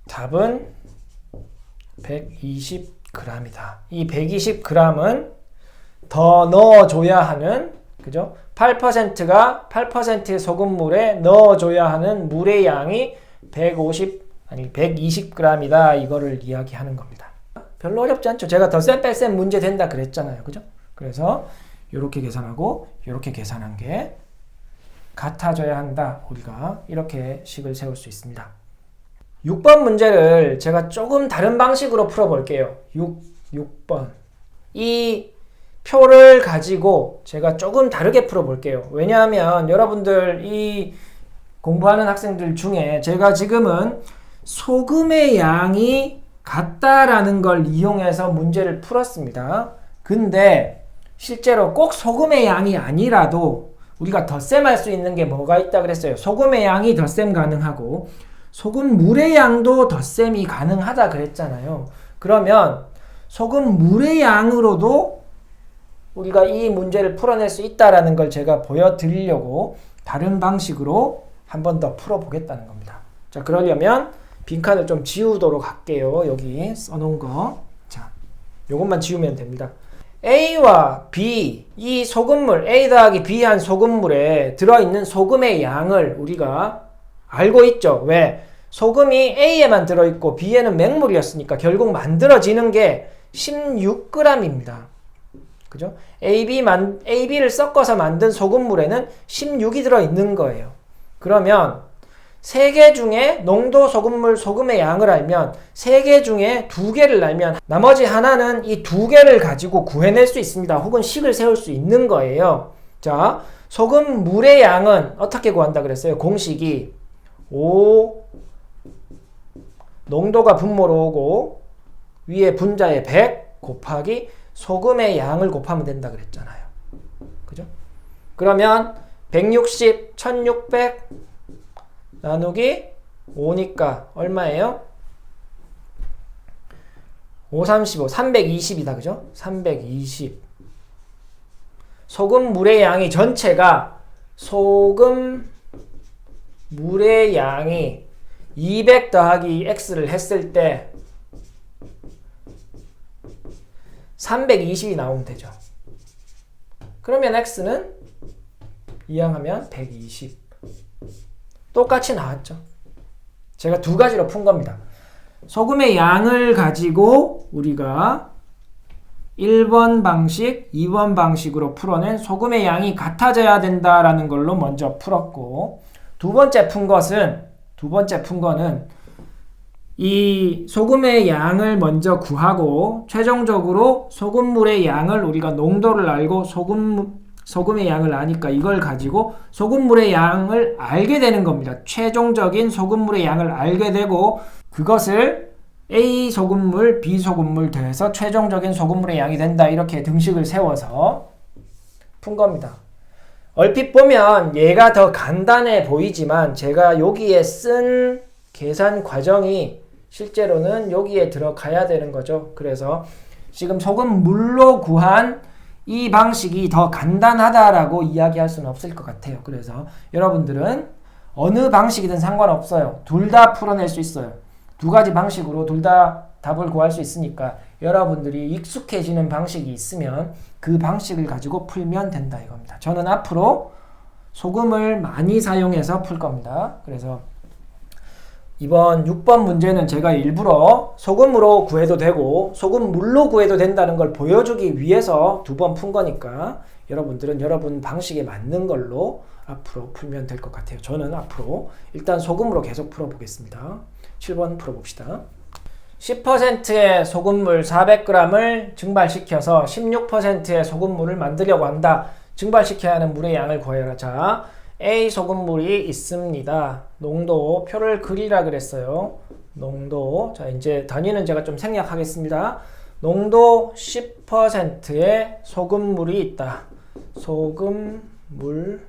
답은 120g이다. 이 120g은 더 넣어줘야 하는, 그죠? 8%가 8% 소금물에 넣어줘야 하는 물의 양이 120g이다. 이거를 이야기하는 겁니다. 별로 어렵지 않죠? 제가 덧셈 뺄셈 문제 된다 그랬잖아요. 그죠? 그래서 이렇게 계산하고 이렇게 계산한 게 같아져야 한다. 우리가 이렇게 식을 세울 수 있습니다. 6번 문제를 제가 조금 다른 방식으로 풀어볼게요. 6번. 이 표를 가지고 제가 조금 다르게 풀어볼게요. 왜냐하면 여러분들 이 공부하는 학생들 중에 제가 지금은 소금의 양이 같다라는 걸 이용해서 문제를 풀었습니다. 근데 실제로 꼭 소금의 양이 아니라도 우리가 덧셈할 수 있는 게 뭐가 있다 그랬어요. 소금의 양이 덧셈 가능하고 소금물의 양도 덧셈이 가능하다 그랬잖아요. 그러면 소금물의 양으로도 우리가 이 문제를 풀어낼 수 있다라는 걸 제가 보여드리려고 다른 방식으로 한 번 더 풀어보겠다는 겁니다. 자, 그러려면 빈칸을 좀 지우도록 할게요. 여기 써놓은 거. 자, 요것만 지우면 됩니다. A와 B, 이 소금물, A 더하기 B 한 소금물에 들어있는 소금의 양을 우리가 알고 있죠. 왜? 소금이 A에만 들어있고 B에는 맹물이었으니까 결국 만들어지는 게 16g입니다. 그죠? AB를 섞어서 만든 소금물에는 16이 들어있는 거예요. 그러면 3개 중에 농도 소금의 양을 알면 3개 중에 2개를 알면 나머지 하나는 이 2개를 가지고 구해낼 수 있습니다. 혹은 식을 세울 수 있는 거예요. 자, 소금물의 양은 어떻게 구한다 그랬어요? 공식이 5 농도가 분모로 오고 위에 분자에 100 곱하기 소금의 양을 곱하면 된다 그랬잖아요. 그죠? 그러면 160, 1600 나누기 5니까 얼마예요? 5, 35, 320이다. 그죠? 320. 소금물의 양이 전체가 소금물의 양이 200 더하기 x를 했을 때 320이 나오면 되죠. 그러면 x는 이항하면 120. 똑같이 나왔죠. 제가 두 가지로 푼 겁니다. 소금의 양을 가지고 우리가 1번 방식, 2번 방식으로 풀어낸 소금의 양이 같아져야 된다라는 걸로 먼저 풀었고, 두 번째 푼 거는 이 소금의 양을 먼저 구하고 최종적으로 소금물의 양을 우리가 농도를 알고 소금의 양을 아니까 이걸 가지고 소금물의 양을 알게 되는 겁니다. 최종적인 소금물의 양을 알게 되고 그것을 A 소금물, B 소금물 더해서 최종적인 소금물의 양이 된다. 이렇게 등식을 세워서 푼 겁니다. 얼핏 보면 얘가 더 간단해 보이지만 제가 여기에 쓴 계산 과정이 실제로는 여기에 들어가야 되는 거죠. 그래서 지금 소금물로 구한 이 방식이 더 간단하다라고 이야기할 수는 없을 것 같아요. 그래서 여러분들은 어느 방식이든 상관없어요. 둘 다 풀어낼 수 있어요. 두 가지 방식으로 둘 다 답을 구할 수 있으니까 여러분들이 익숙해지는 방식이 있으면 그 방식을 가지고 풀면 된다 이겁니다. 저는 앞으로 소금을 많이 사용해서 풀 겁니다. 그래서 이번 6번 문제는 제가 일부러 소금으로 구해도 되고 소금물로 구해도 된다는 걸 보여주기 위해서 2번 푼 거니까 여러분들은 여러분 방식에 맞는 걸로 앞으로 풀면 될 것 같아요. 저는 앞으로 일단 소금으로 계속 풀어보겠습니다. 7번 풀어봅시다. 10%의 소금물 400g을 증발시켜서 16%의 소금물을 만들려고 한다. 증발시켜야 하는 물의 양을 구하여라. 자, A 소금물이 있습니다. 농도 표를 그리라 그랬어요. 농도. 자, 이제 단위는 제가 좀 생략하겠습니다. 농도 10%의 소금물이 있다. 소금물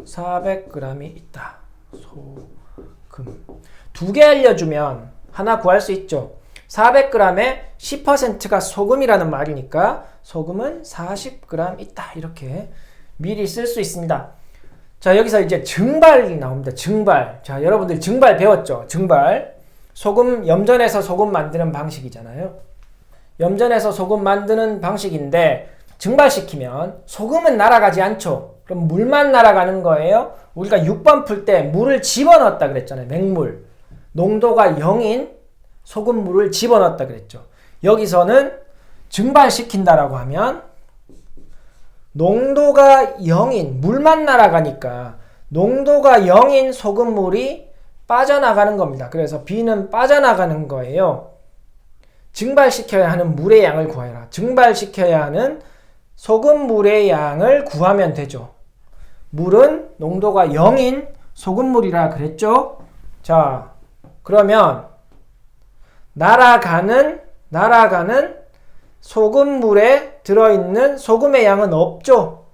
400g이 있다. 소금. 2개 알려주면 하나 구할 수 있죠. 400g에 10%가 소금이라는 말이니까 소금은 40g 있다. 이렇게 미리 쓸 수 있습니다. 자, 여기서 이제 증발이 나옵니다. 증발. 자, 여러분들 증발 배웠죠? 증발. 소금, 염전에서 소금 만드는 방식이잖아요. 염전에서 소금 만드는 방식인데 증발시키면 소금은 날아가지 않죠. 그럼 물만 날아가는 거예요. 우리가 6번 풀 때 물을 집어넣었다 그랬잖아요. 맹물. 농도가 0인 소금물을 집어넣었다 그랬죠. 여기서는 증발시킨다라고 하면 농도가 0인 물만 날아가니까 농도가 0인 소금물이 빠져나가는 겁니다. 그래서 B는 빠져나가는 거예요. 증발시켜야 하는 물의 양을 구하여라. 증발시켜야 하는 소금물의 양을 구하면 되죠. 물은 농도가 0인 소금물이라 그랬죠. 자, 그러면 날아가는 소금물에 들어있는 소금의 양은 없죠.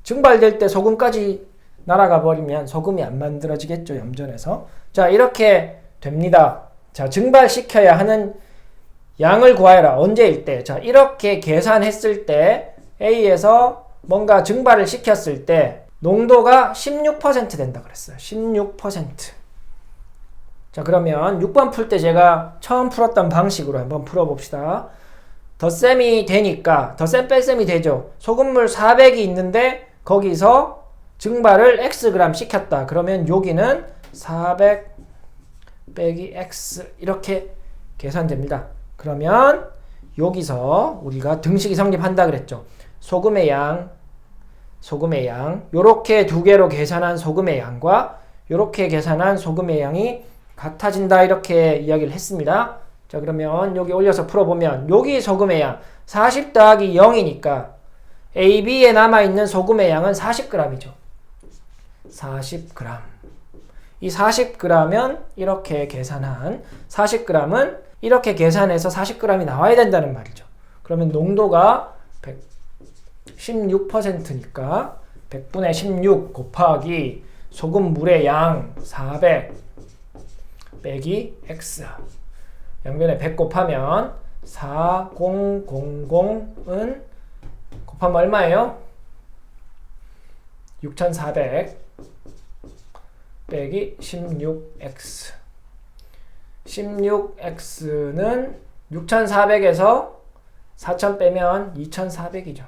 증발될 때 소금까지 날아가 버리면 소금이 안 만들어지겠죠. 염전에서. 자, 이렇게 됩니다. 자, 증발시켜야 하는 양을 구하여라. 언제일 때? 자, 이렇게 계산했을 때 A에서 뭔가 증발을 시켰을 때 농도가 16% 된다 그랬어요. 16%. 자, 그러면 6번 풀 때 제가 처음 풀었던 방식으로 한번 풀어봅시다. 덧셈이 되니까 덧셈 뺄셈이 되죠. 소금물 400이 있는데 거기서 증발을 Xg 시켰다. 그러면 여기는 400 빼기 X 이렇게 계산됩니다. 그러면 여기서 우리가 등식이 성립한다 그랬죠. 소금의 양 요렇게 두 개로 계산한 소금의 양과 요렇게 계산한 소금의 양이 같아진다 이렇게 이야기를 했습니다. 자, 그러면 여기 올려서 풀어보면 여기 소금의 양 40 더하기 0이니까 AB에 남아있는 소금의 양은 40g이죠. 40g. 이 40g은 이렇게 계산한 40g은 이렇게 계산해서 40g이 나와야 된다는 말이죠. 그러면 농도가 16%니까 100분의 16 곱하기 소금물의 양 400 빼기 X. 양변에 100 곱하면 4000은 곱하면 얼마예요? 6400 빼기 16X. 16X는 6400에서 4000 빼면 2400이죠.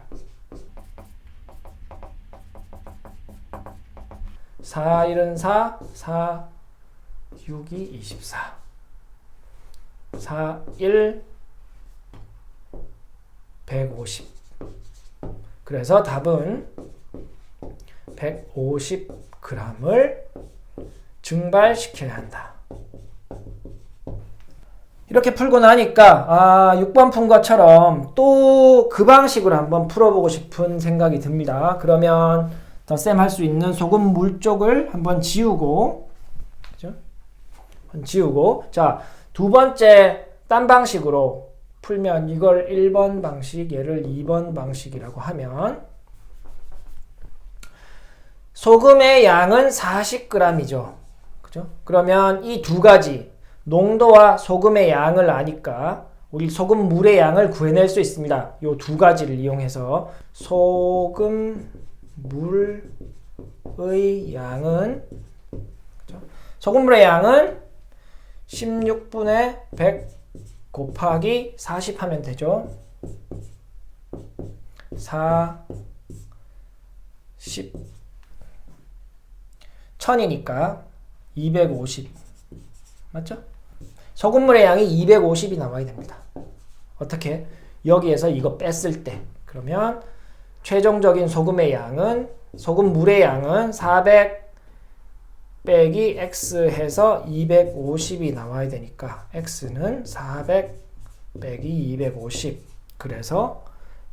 4, 1은 4, 4, 6이 24. 4, 1, 150. 그래서 답은 150g을 증발시켜야 한다. 이렇게 풀고 나니까 6번 푼 것처럼 또 그 방식으로 한번 풀어보고 싶은 생각이 듭니다. 그러면 덧셈 할 수 있는 소금물 쪽을 한번 지우고, 그죠? 지우고, 자, 두 번째 딴 방식으로 풀면 이걸 1번 방식, 얘를 2번 방식이라고 하면 소금의 양은 40g이죠. 그죠? 그러면 이 두 가지 농도와 소금의 양을 아니까 우리 소금물의 양을 구해낼 수 있습니다. 이 두 가지를 이용해서 소금물의 양은, 그죠? 소금물의 양은 16분의 100 곱하기 40 하면 되죠. 4, 10, 1000이니까 250. 맞죠? 소금물의 양이 250이 나와야 됩니다. 어떻게? 여기에서 이거 뺐을 때. 그러면 최종적인 소금의 양은, 소금물의 양은 400 빼기 X 해서 250이 나와야 되니까 X는 400 빼기 250. 그래서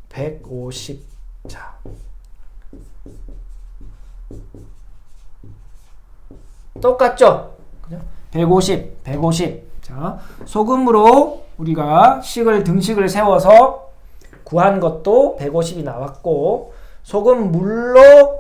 150. 자. 똑같죠? 150, 150. 자, 소금으로 우리가 등식을 세워서 구한 것도 150이 나왔고, 소금물로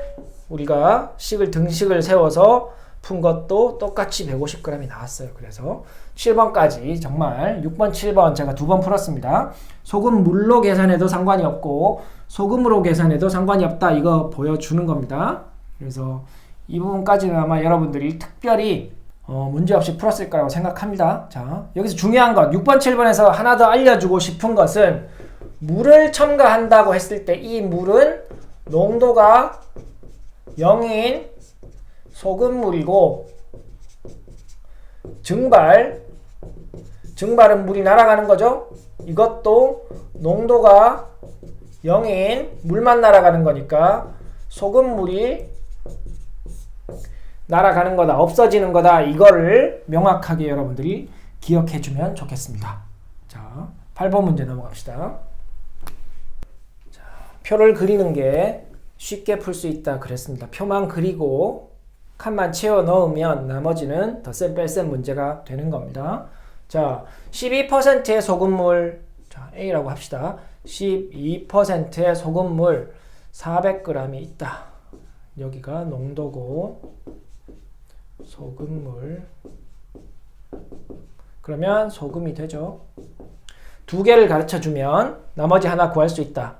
우리가 등식을 세워서 푼 것도 똑같이 150g이 나왔어요. 그래서 7번까지 정말 6번, 7번 제가 두 번 풀었습니다. 소금물로 계산해도 상관이 없고 소금으로 계산해도 상관이 없다. 이거 보여주는 겁니다. 그래서 이 부분까지는 아마 여러분들이 특별히 문제없이 풀었을 거라고 생각합니다. 자, 여기서 중요한 것 6번, 7번에서 하나 더 알려주고 싶은 것은 물을 첨가한다고 했을 때 이 물은 농도가 0인 소금물이고 증발은 물이 날아가는 거죠. 이것도 농도가 0인 물만 날아가는 거니까 소금물이 날아가는 거다, 없어지는 거다. 이거를 명확하게 여러분들이 기억해 주면 좋겠습니다. 자, 8번 문제 넘어갑시다. 자, 표를 그리는 게 쉽게 풀 수 있다 그랬습니다. 표만 그리고 칸만 채워 넣으면 나머지는 덧셈 뺄셈 문제가 되는 겁니다. 자, 12%의 소금물, 자, A라고 합시다. 12%의 소금물 400g이 있다. 여기가 농도고 소금물. 그러면 소금이 되죠. 두 개를 가르쳐 주면 나머지 하나 구할 수 있다.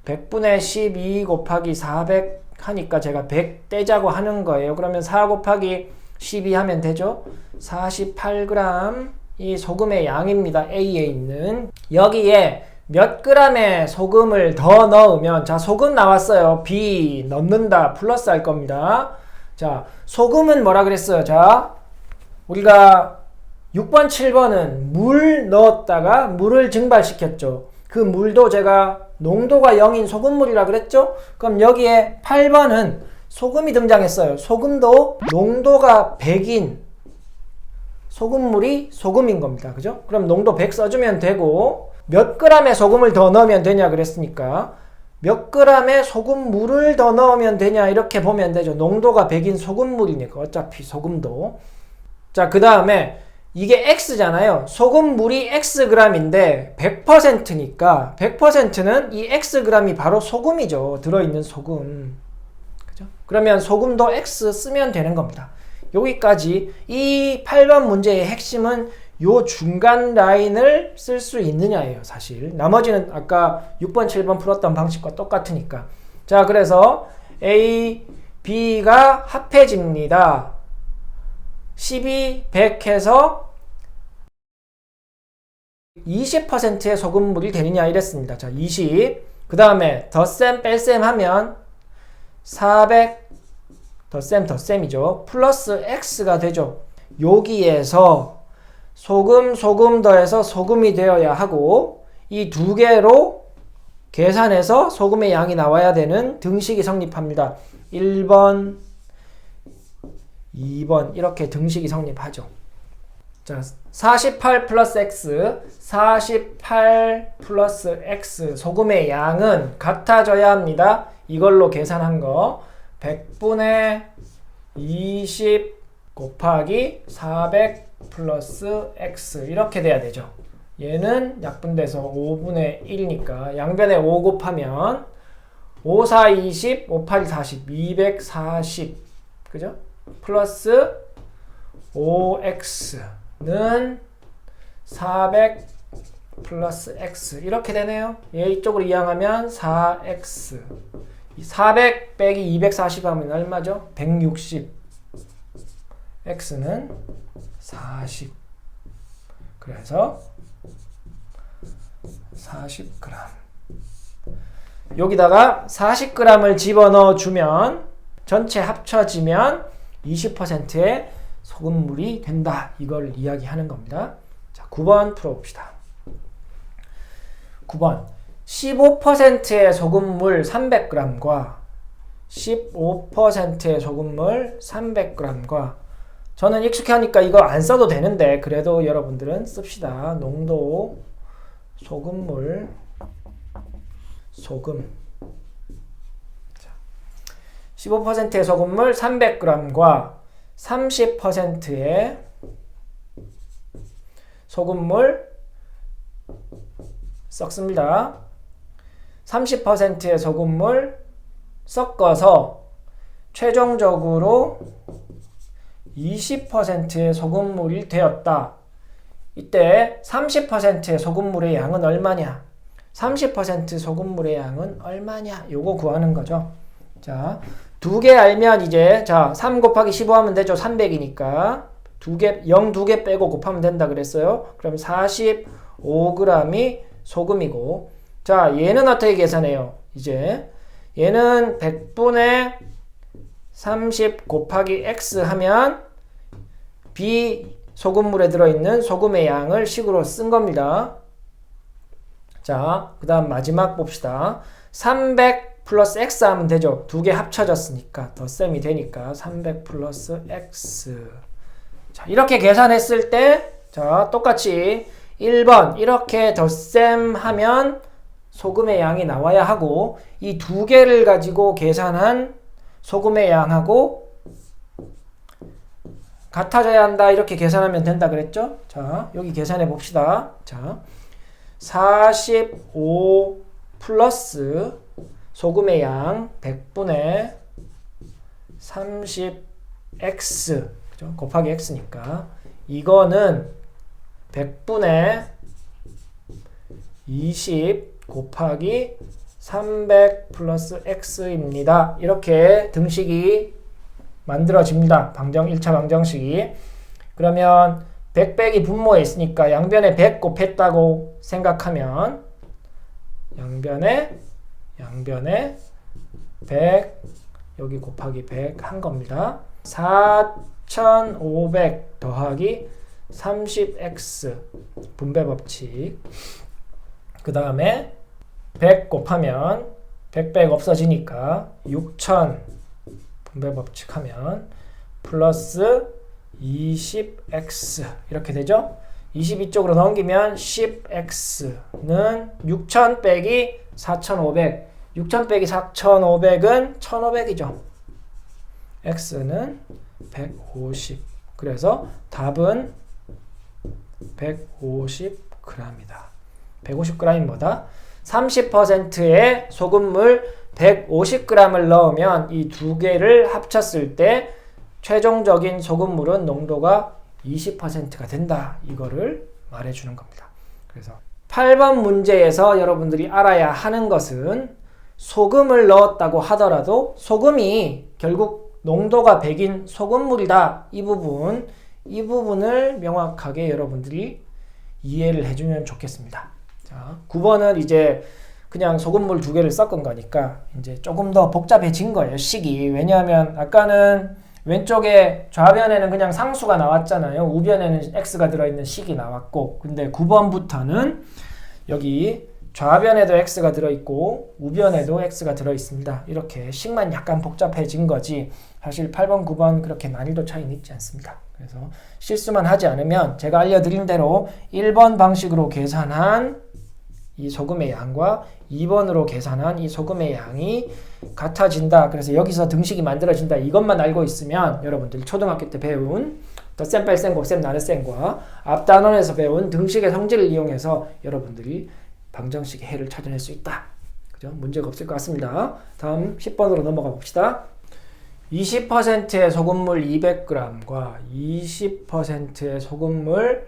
100분의 12 곱하기 400 하니까 제가 100 떼자고 하는 거예요. 그러면 4 곱하기 12 하면 되죠. 48g 이 소금의 양입니다. A에 있는. 여기에 몇 g의 소금을 더 넣으면, 자, 소금 나왔어요. B 넣는다. 플러스 할 겁니다. 자, 소금은 뭐라 그랬어요? 자, 우리가 6번, 7번은 물 넣었다가 물을 증발시켰죠. 그 물도 제가 농도가 0인 소금물이라 그랬죠? 그럼 여기에 8번은 소금이 등장했어요. 소금도 농도가 100인 소금물이 소금인 겁니다. 그죠? 그럼 농도 100 써주면 되고, 몇 g의 소금을 더 넣으면 되냐 그랬으니까 몇 g의 소금물을 더 넣으면 되냐 이렇게 보면 되죠. 농도가 100인 소금물이니까 어차피 소금도. 자, 그 다음에 이게 X잖아요. 소금물이 Xg인데 100%니까 100%는 이 Xg이 바로 소금이죠. 들어있는 소금. 그죠? 그러면 소금도 X 쓰면 되는 겁니다. 여기까지. 이 8번 문제의 핵심은 요 중간 라인을 쓸 수 있느냐예요, 사실. 나머지는 아까 6번, 7번 풀었던 방식과 똑같으니까. 자, 그래서 A, B가 합해집니다. 12, 100 해서 20%의 소금물이 되느냐 이랬습니다. 자, 20. 그 다음에 덧셈, 뺄셈 하면 400, 덧셈이죠. 플러스 X가 되죠. 여기에서 소금 더해서 소금이 되어야 하고, 이 두 개로 계산해서 소금의 양이 나와야 되는 등식이 성립합니다. 1번, 2번 이렇게 등식이 성립하죠. 자, 48 플러스 X, 48 플러스 X 소금의 양은 같아져야 합니다. 이걸로 계산한 거 100분의 20 곱하기 400 플러스 X 이렇게 돼야 되죠. 얘는 약분돼서 5분의 1이니까 양변에 5 곱하면 5, 4, 20, 5, 8, 40, 240 그죠? 플러스 5X는 400 플러스 X 이렇게 되네요. 얘 이쪽으로 이항하면 4X 400 빼기 240 하면 얼마죠? 160 X는 40 그래서 40g 여기다가 40g을 집어넣어 주면 전체 합쳐지면 20%의 소금물이 된다. 이걸 이야기하는 겁니다. 자, 9번 풀어봅시다. 9번 15%의 소금물 300g과 15%의 소금물 300g과 저는 익숙하니까 이거 안 써도 되는데 그래도 여러분들은 씁시다. 농도 소금물 소금 15%의 소금물 300g과 30%의 소금물 섞습니다. 30%의 소금물 섞어서 최종적으로 20%의 소금물이 되었다. 이때 30%의 소금물의 양은 얼마냐? 30% 소금물의 양은 얼마냐? 요거 구하는 거죠. 자, 두 개 알면 이제 자, 3 곱하기 15 하면 되죠. 300이니까. 0 두 개 빼고 곱하면 된다 그랬어요. 그럼 45g이 소금이고. 자, 얘는 어떻게 계산해요? 이제 얘는 100분의 30 곱하기 x 하면 B 소금물에 들어있는 소금의 양을 식으로 쓴 겁니다. 자, 그 다음 마지막 봅시다. 300 플러스 x 하면 되죠. 두 개 합쳐졌으니까 덧셈이 되니까 300 플러스 x. 자, 이렇게 계산했을 때 자, 똑같이 1번 이렇게 덧셈하면 소금의 양이 나와야 하고 이 두 개를 가지고 계산한 소금의 양하고 같아져야 한다. 이렇게 계산하면 된다 그랬죠? 자, 여기 계산해 봅시다. 자, 45 플러스 소금의 양 100분의 30x 그죠? 곱하기 x니까 이거는 100분의 20 곱하기 300 플러스 x입니다. 이렇게 등식이 만들어집니다. 방정 1차 방정식이. 그러면 100 빼기 분모에 있으니까 양변에 100 곱했다고 생각하면 양변에 100 여기 곱하기 100 한 겁니다. 4500 더하기 30x 분배 법칙. 그 다음에 100 곱하면 100 없어지니까 6000 분배 법칙 하면 플러스 20x 이렇게 되죠. 22쪽으로 넘기면 10x는 6000 빼기 4500 6000 빼기 4500은 1500이죠. x는 150. 그래서 답은 150g이다. 150g이 뭐다? 30%의 소금물 150g을 넣으면 이 두 개를 합쳤을 때 최종적인 소금물은 농도가 20%가 된다. 이거를 말해주는 겁니다. 그래서 8번 문제에서 여러분들이 알아야 하는 것은 소금을 넣었다고 하더라도 소금이 결국 농도가 100인 소금물이다. 이 부분을 명확하게 여러분들이 이해를 해주면 좋겠습니다. 자, 9번은 이제 그냥 소금물 두 개를 섞은 거니까 이제 조금 더 복잡해진 거예요. 식이. 왜냐하면 아까는 왼쪽에 좌변에는 그냥 상수가 나왔잖아요. 우변에는 x가 들어있는 식이 나왔고, 근데 9번부터는 여기 좌변에도 x가 들어있고 우변에도 x가 들어있습니다. 이렇게 식만 약간 복잡해진 거지 사실 8번, 9번 그렇게 난이도 차이는 있지 않습니다. 그래서 실수만 하지 않으면 제가 알려드린 대로 1번 방식으로 계산한 이 소금의 양과 2번으로 계산한 이 소금의 양이 같아진다. 그래서 여기서 등식이 만들어진다. 이것만 알고 있으면 여러분들 초등학교 때 배운 덧셈, 뺄셈, 곱셈, 나눗셈과 앞 단원에서 배운 등식의 성질을 이용해서 여러분들이 방정식의 해를 찾아낼 수 있다. 그죠? 문제가 없을 것 같습니다. 다음 10번으로 넘어가 봅시다. 20%의 소금물 200g과 20%의 소금물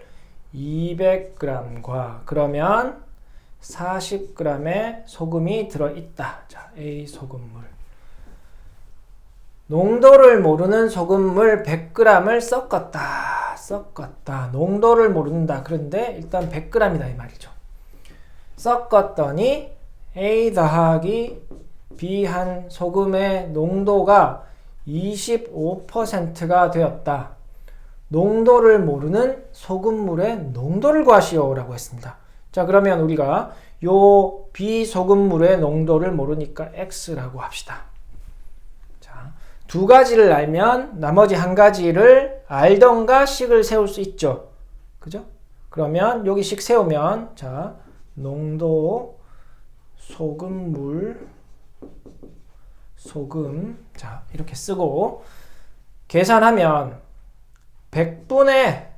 200g과 그러면 40g의 소금이 들어있다. 자, A 소금물. 농도를 모르는 소금물 100g을 섞었다. 농도를 모른다. 그런데 일단 100g이다 이 말이죠. 섞었더니 A 더하기 B 한 소금의 농도가 25%가 되었다. 농도를 모르는 소금물의 농도를 구하시오 라고 했습니다. 자, 그러면 우리가 요 비소금물의 농도를 모르니까 X라고 합시다. 자, 두 가지를 알면 나머지 한 가지를 알던가 식을 세울 수 있죠. 그죠? 그러면 여기 식 세우면 자, 농도 소금물 소금 자, 이렇게 쓰고 계산하면 100분의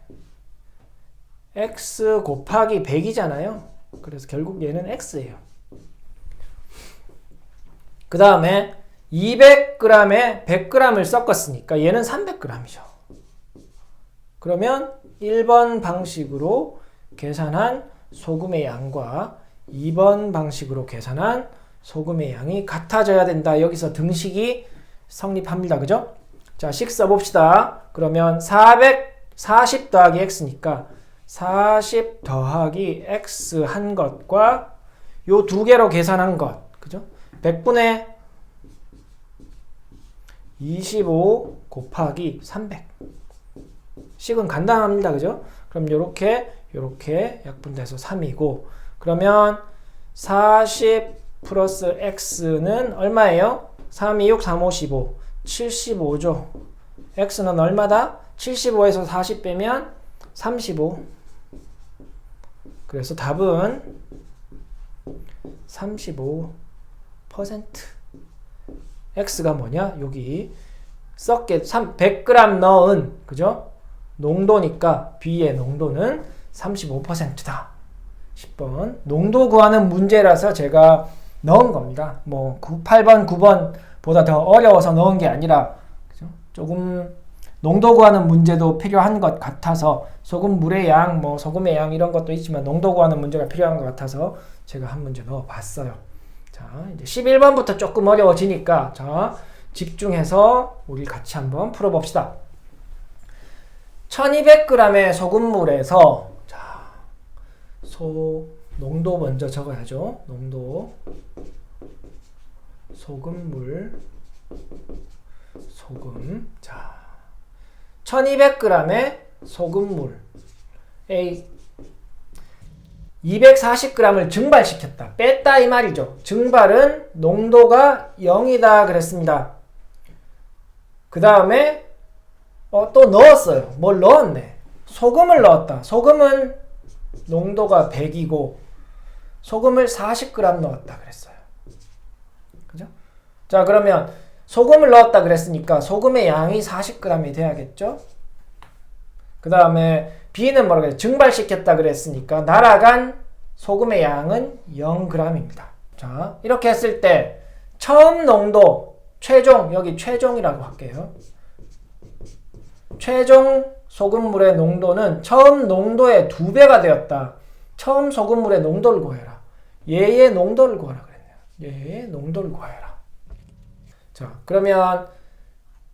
x 곱하기 100이잖아요. 그래서 결국 얘는 x예요. 그 다음에 200g에 100g을 섞었으니까 얘는 300g이죠. 그러면 1번 방식으로 계산한 소금의 양과 2번 방식으로 계산한 소금의 양이 같아져야 된다. 여기서 등식이 성립합니다. 그죠? 자, 식 써봅시다. 그러면 440 더하기 x니까 40 더하기 x 한 것과 요 두 개로 계산한 것. 그죠? 100분의 25 곱하기 300. 식은 간단합니다. 그죠? 그럼 요렇게 약분돼서 3이고 그러면 40 플러스 x는 얼마예요? 3, 2, 6, 3, 5, 15. 75죠. x는 얼마다? 75에서 40 빼면 35. 그래서 답은 35%. x가 뭐냐? 여기 썩게 100g 넣은 그죠? 농도니까 B의 농도는 35%다. 10번 농도 구하는 문제라서 제가 넣은 겁니다. 뭐 8번, 9번보다 더 어려워서 넣은 게 아니라 그죠? 조금 농도 구하는 문제도 필요한 것 같아서 소금물의 양, 뭐 소금의 양 이런 것도 있지만 농도 구하는 문제가 필요한 것 같아서 제가 한 문제 넣어봤어요. 자, 이제 11번부터 조금 어려워지니까 자, 집중해서 우리 같이 한번 풀어봅시다. 1200g의 소금물에서 자, 소금물 농도 먼저 적어야죠. 농도 소금물 소금. 자, 1200g의 소금물 A 240g을 증발시켰다. 뺐다 이 말이죠. 증발은 농도가 0이다 그랬습니다. 그 다음에 또 넣었어요. 뭘 넣었네. 소금을 넣었다. 소금은 농도가 100이고 소금을 40g 넣었다 그랬어요. 그죠? 자, 그러면 소금을 넣었다 그랬으니까 소금의 양이 40g이 돼야겠죠? 그 다음에 B는 뭐라고 해요? 증발시켰다 그랬으니까 날아간 소금의 양은 0g입니다. 자, 이렇게 했을 때 처음 농도, 최종, 여기 최종이라고 할게요. 최종 소금물의 농도는 처음 농도의 2배가 되었다. 처음 소금물의 농도를 구해라. 얘의 농도를 구하라 그랬네요. 얘의 농도를 구해라. 자, 그러면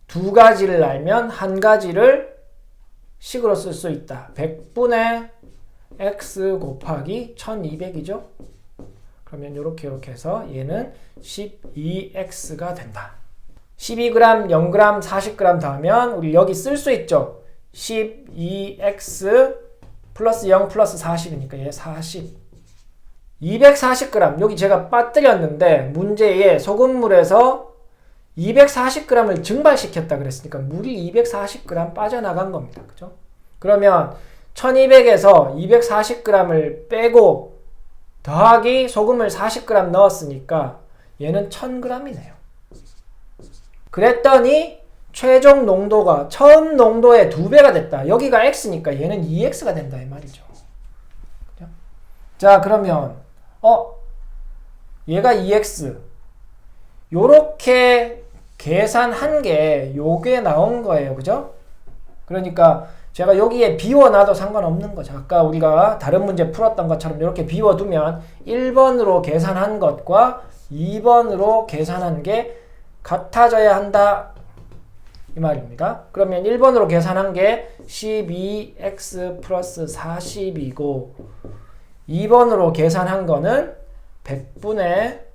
두 가지를 알면 한 가지를 식으로 쓸 수 있다. 100분의 x 곱하기 1200이죠. 그러면 이렇게 해서 얘는 12x가 된다. 12g, 0g, 40g 더하면 우리 여기 쓸 수 있죠. 12x 플러스 0 플러스 40이니까 얘 40. 240g 여기 제가 빠뜨렸는데 문제에 소금물에서 240g을 증발시켰다 그랬으니까 물이 240g 빠져나간 겁니다. 그죠? 그러면 1200에서 240g을 빼고 더하기 소금을 40g 넣었으니까 얘는 1000g이네요. 그랬더니 최종 농도가 처음 농도의 2배가 됐다. 여기가 x니까 얘는 2x가 된다 이 말이죠. 그죠? 자, 그러면 얘가 2x 요렇게 계산한 게 요게 나온 거예요. 그죠? 그러니까 제가 여기에 비워놔도 상관없는 거죠. 아까 우리가 다른 문제 풀었던 것처럼 이렇게 비워두면 1번으로 계산한 것과 2번으로 계산한 게 같아져야 한다 이 말입니다. 그러면 1번으로 계산한 게 12x 플러스 40이고 2번으로 계산한 거는 100분의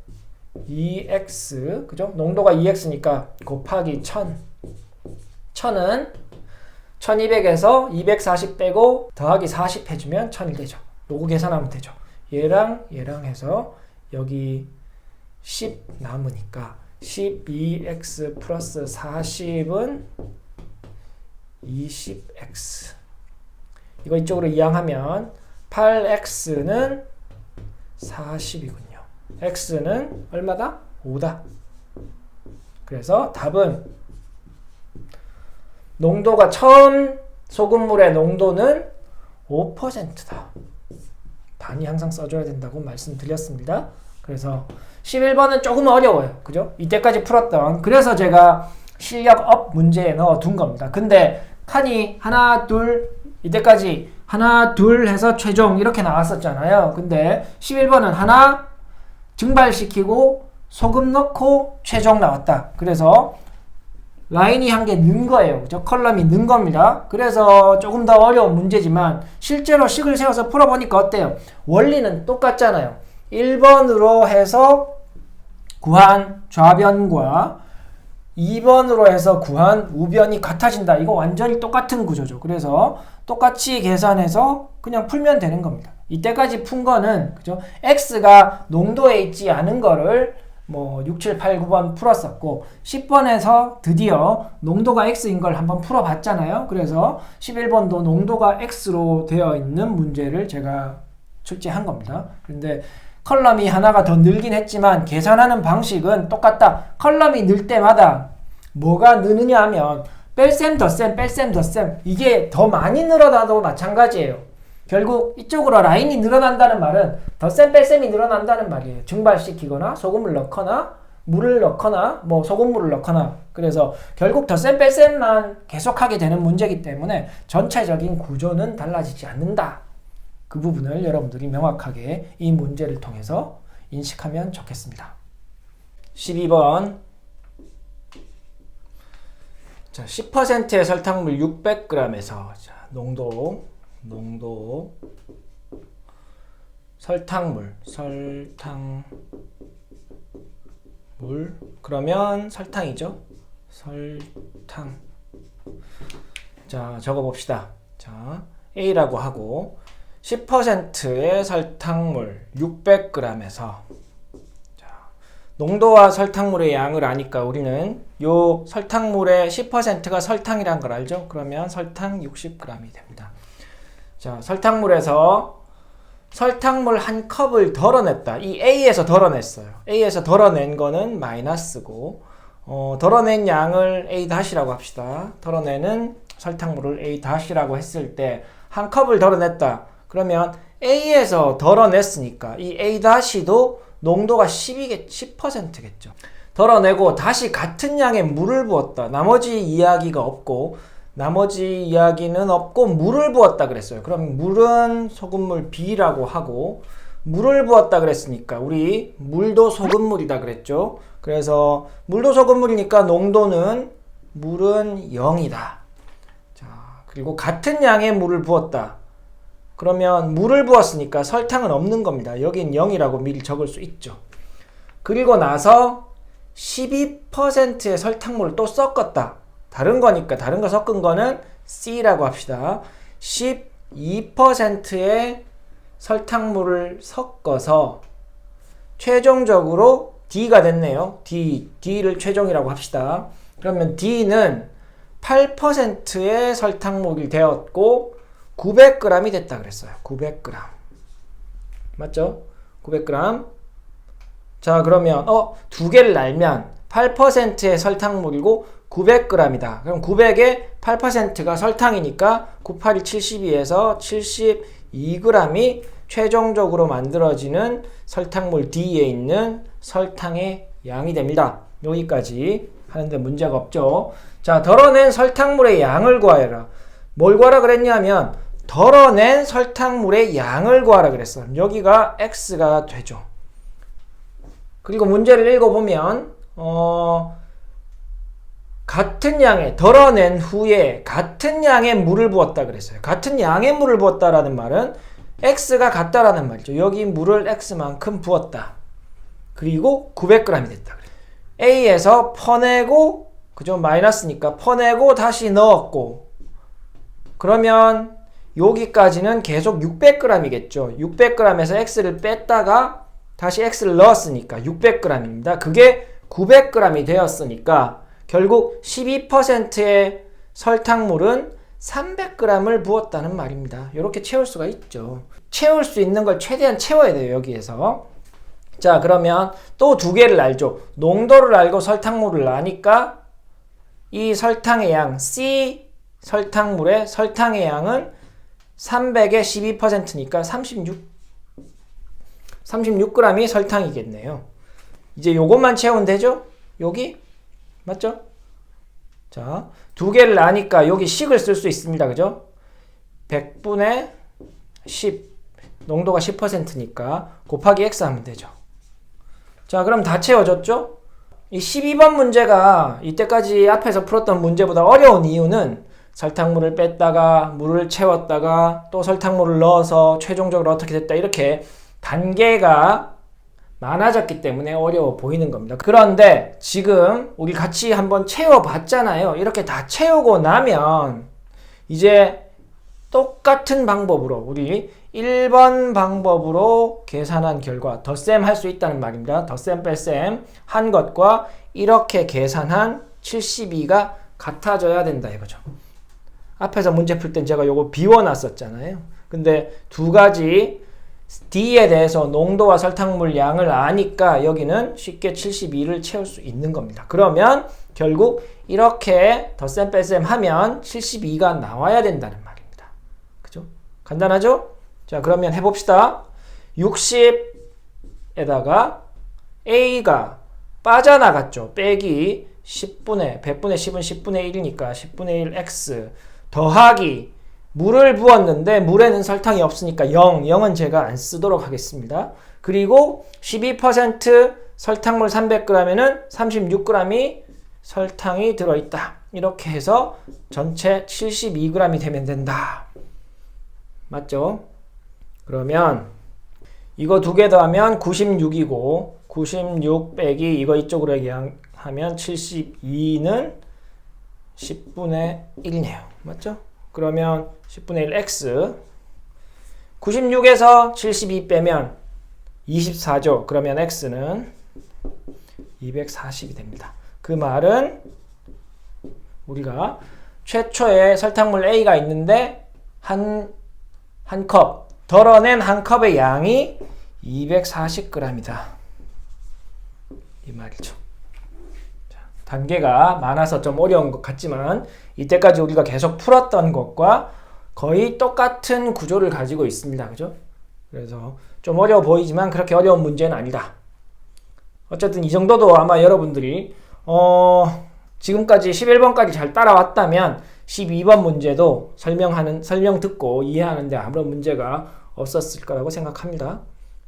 2x, 그죠? 농도가 2x니까 곱하기 1000. 1000은 1200에서 240 빼고 더하기 40 해주면 1000이 되죠. 요거 계산하면 되죠. 얘랑 해서 여기 10 남으니까 12x 플러스 40은 20x. 이거 이쪽으로 이항하면 8x는 40이군요. x는 얼마다? 5다. 그래서 답은 농도가 처음 소금물의 농도는 5%다. 단위 항상 써줘야 된다고 말씀드렸습니다. 그래서 11번은 조금 어려워요. 그죠? 이때까지 풀었던. 그래서 제가 실력 업 문제에 넣어둔 겁니다. 근데 칸이 하나, 둘, 이때까지 하나, 둘 해서 최종 이렇게 나왔었잖아요. 근데 11번은 하나 증발시키고 소금 넣고 최종 나왔다. 그래서 라인이 한 개 는 거예요. 그죠? 컬럼이 는 겁니다. 그래서 조금 더 어려운 문제지만 실제로 식을 세워서 풀어보니까 어때요? 원리는 똑같잖아요. 1번으로 해서 구한 좌변과 2번으로 해서 구한 우변이 같아진다. 이거 완전히 똑같은 구조죠. 그래서 똑같이 계산해서 그냥 풀면 되는 겁니다. 이때까지 푼 거는 그죠? x가 농도에 있지 않은 거를 뭐 6, 7, 8, 9번 풀었었고 10번에서 드디어 농도가 x인 걸 한번 풀어봤잖아요. 그래서 11번도 농도가 x로 되어 있는 문제를 제가 출제한 겁니다. 그런데 컬럼이 하나가 더 늘긴 했지만 계산하는 방식은 똑같다. 컬럼이 늘 때마다 뭐가 느느냐 하면 뺄셈 덧셈 뺄셈 덧셈 이게 더 많이 늘어나도 마찬가지예요. 결국 이쪽으로 라인이 늘어난다는 말은 덧셈 뺄셈이 늘어난다는 말이에요. 증발시키거나 소금을 넣거나 물을 넣거나 뭐 소금물을 넣거나. 그래서 결국 덧셈 뺄셈만 계속하게 되는 문제이기 때문에 전체적인 구조는 달라지지 않는다. 그 부분을 여러분들이 명확하게 이 문제를 통해서 인식하면 좋겠습니다. 12번. 자, 10%의 설탕물 600g에서 농도 설탕물. 그러면 설탕이죠. 설탕. 자, 적어봅시다. 자, A라고 하고 10%의 설탕물 600g에서 농도와 설탕물의 양을 아니까 우리는 요 설탕물의 10%가 설탕이란 걸 알죠? 그러면 설탕 60g이 됩니다. 자, 설탕물에서 설탕물 한 컵을 덜어냈다. 이 A에서 덜어냈어요. A에서 덜어낸 거는 마이너스고 덜어낸 양을 A-라고 합시다. 덜어내는 설탕물을 A-라고 했을 때 한 컵을 덜어냈다. 그러면 A에서 덜어냈으니까 이 A-도 농도가 10%겠죠. 덜어내고 다시 같은 양의 물을 부었다. 나머지 이야기는 없고 물을 부었다 그랬어요. 그럼 물은 소금물 B라고 하고 물을 부었다 그랬으니까 우리 물도 소금물이다 그랬죠. 그래서 물도 소금물이니까 농도는 물은 0이다. 자, 그리고 같은 양의 물을 부었다. 그러면 물을 부었으니까 설탕은 없는 겁니다. 여긴 0이라고 미리 적을 수 있죠. 그리고 나서 12%의 설탕물을 또 섞었다. 다른 거니까 다른 거 섞은 거는 C라고 합시다. 12%의 설탕물을 섞어서 최종적으로 D가 됐네요. D를 최종이라고 합시다. 그러면 D는 8%의 설탕물이 되었고 900g이 됐다 그랬어요. 900g. 맞죠? 900g. 자, 그러면 두 개를 날면 8%의 설탕물이고 900g이다. 그럼 900에 8%가 설탕이니까 9, 8이 72에서 72g이 최종적으로 만들어지는 설탕물 D에 있는 설탕의 양이 됩니다. 여기까지 하는데 문제가 없죠. 자, 덜어낸 설탕물의 양을 구하여라. 뭘 구하라 그랬냐면 덜어낸 설탕물의 양을 구하라 그랬어. 여기가 X가 되죠. 그리고 문제를 읽어보면 같은 양의 덜어낸 후에 같은 양의 물을 부었다 그랬어요. 같은 양의 물을 부었다라는 말은 X가 같다라는 말이죠. 여기 물을 X만큼 부었다. 그리고 900g이 됐다. A에서 퍼내고 그죠? 마이너스니까 퍼내고 다시 넣었고 그러면 여기까지는 계속 600g이겠죠. 600g에서 X를 뺐다가 다시 X를 넣었으니까 600g입니다. 그게 900g이 되었으니까 결국 12%의 설탕물은 300g을 부었다는 말입니다. 이렇게 채울 수가 있죠. 채울 수 있는 걸 최대한 채워야 돼요. 여기에서. 자, 그러면 또 두 개를 알죠. 농도를 알고 설탕물을 아니까 이 설탕의 양 C 설탕물의 설탕의 양은 300의 12%니까 36g이 설탕이겠네요. 이제 요것만 채우면 되죠? 여기? 맞죠? 자, 두 개를 아니까 여기 식을 쓸 수 있습니다. 그죠? 100분의 10 농도가 10%니까 곱하기 X 하면 되죠. 자, 그럼 다 채워졌죠? 이 12번 문제가 이때까지 앞에서 풀었던 문제보다 어려운 이유는 설탕물을 뺐다가 물을 채웠다가 또 설탕물을 넣어서 최종적으로 어떻게 됐다 이렇게 단계가 많아졌기 때문에 어려워 보이는 겁니다. 그런데 지금 우리 같이 한번 채워봤잖아요. 이렇게 다 채우고 나면 이제 똑같은 방법으로 우리 1번 방법으로 계산한 결과 덧셈 할 수 있다는 말입니다. 덧셈 뺄셈 한 것과 이렇게 계산한 72가 같아져야 된다 이거죠. 앞에서 문제 풀 땐 제가 요거 비워놨었잖아요. 근데 두 가지 D에 대해서 농도와 설탕물 양을 아니까 여기는 쉽게 72를 채울 수 있는 겁니다. 그러면 결국 이렇게 덧셈 뺄셈 하면 72가 나와야 된다는 말입니다. 그죠? 간단하죠? 자, 그러면 해봅시다. 60에다가 A가 빠져나갔죠. 빼기 100분의 10은 10분의 1이니까 10분의 1 X 더하기 물을 부었는데 물에는 설탕이 없으니까 0은 제가 안 쓰도록 하겠습니다. 그리고 12% 설탕물 300g에는 36g이 설탕이 들어있다. 이렇게 해서 전체 72g이 되면 된다. 맞죠? 그러면 이거 두 개 더하면 96이고 96 빼기 이거 이쪽으로 하면 72는 10분의 1이네요. 맞죠? 그러면 10분의 1 x 96에서 72 빼면 24죠. 그러면 x는 240이 됩니다. 그 말은 우리가 최초에 설탕물 A가 있는데 한 컵, 덜어낸 한 컵의 양이 240g이다. 이 말이죠. 자, 단계가 많아서 좀 어려운 것 같지만 이때까지 우리가 계속 풀었던 것과 거의 똑같은 구조를 가지고 있습니다. 그죠? 그래서 좀 어려워 보이지만 그렇게 어려운 문제는 아니다. 어쨌든 이 정도도 아마 여러분들이 지금까지 11번까지 잘 따라왔다면 12번 문제도 설명 듣고 이해하는데 아무런 문제가 없었을 거라고 생각합니다.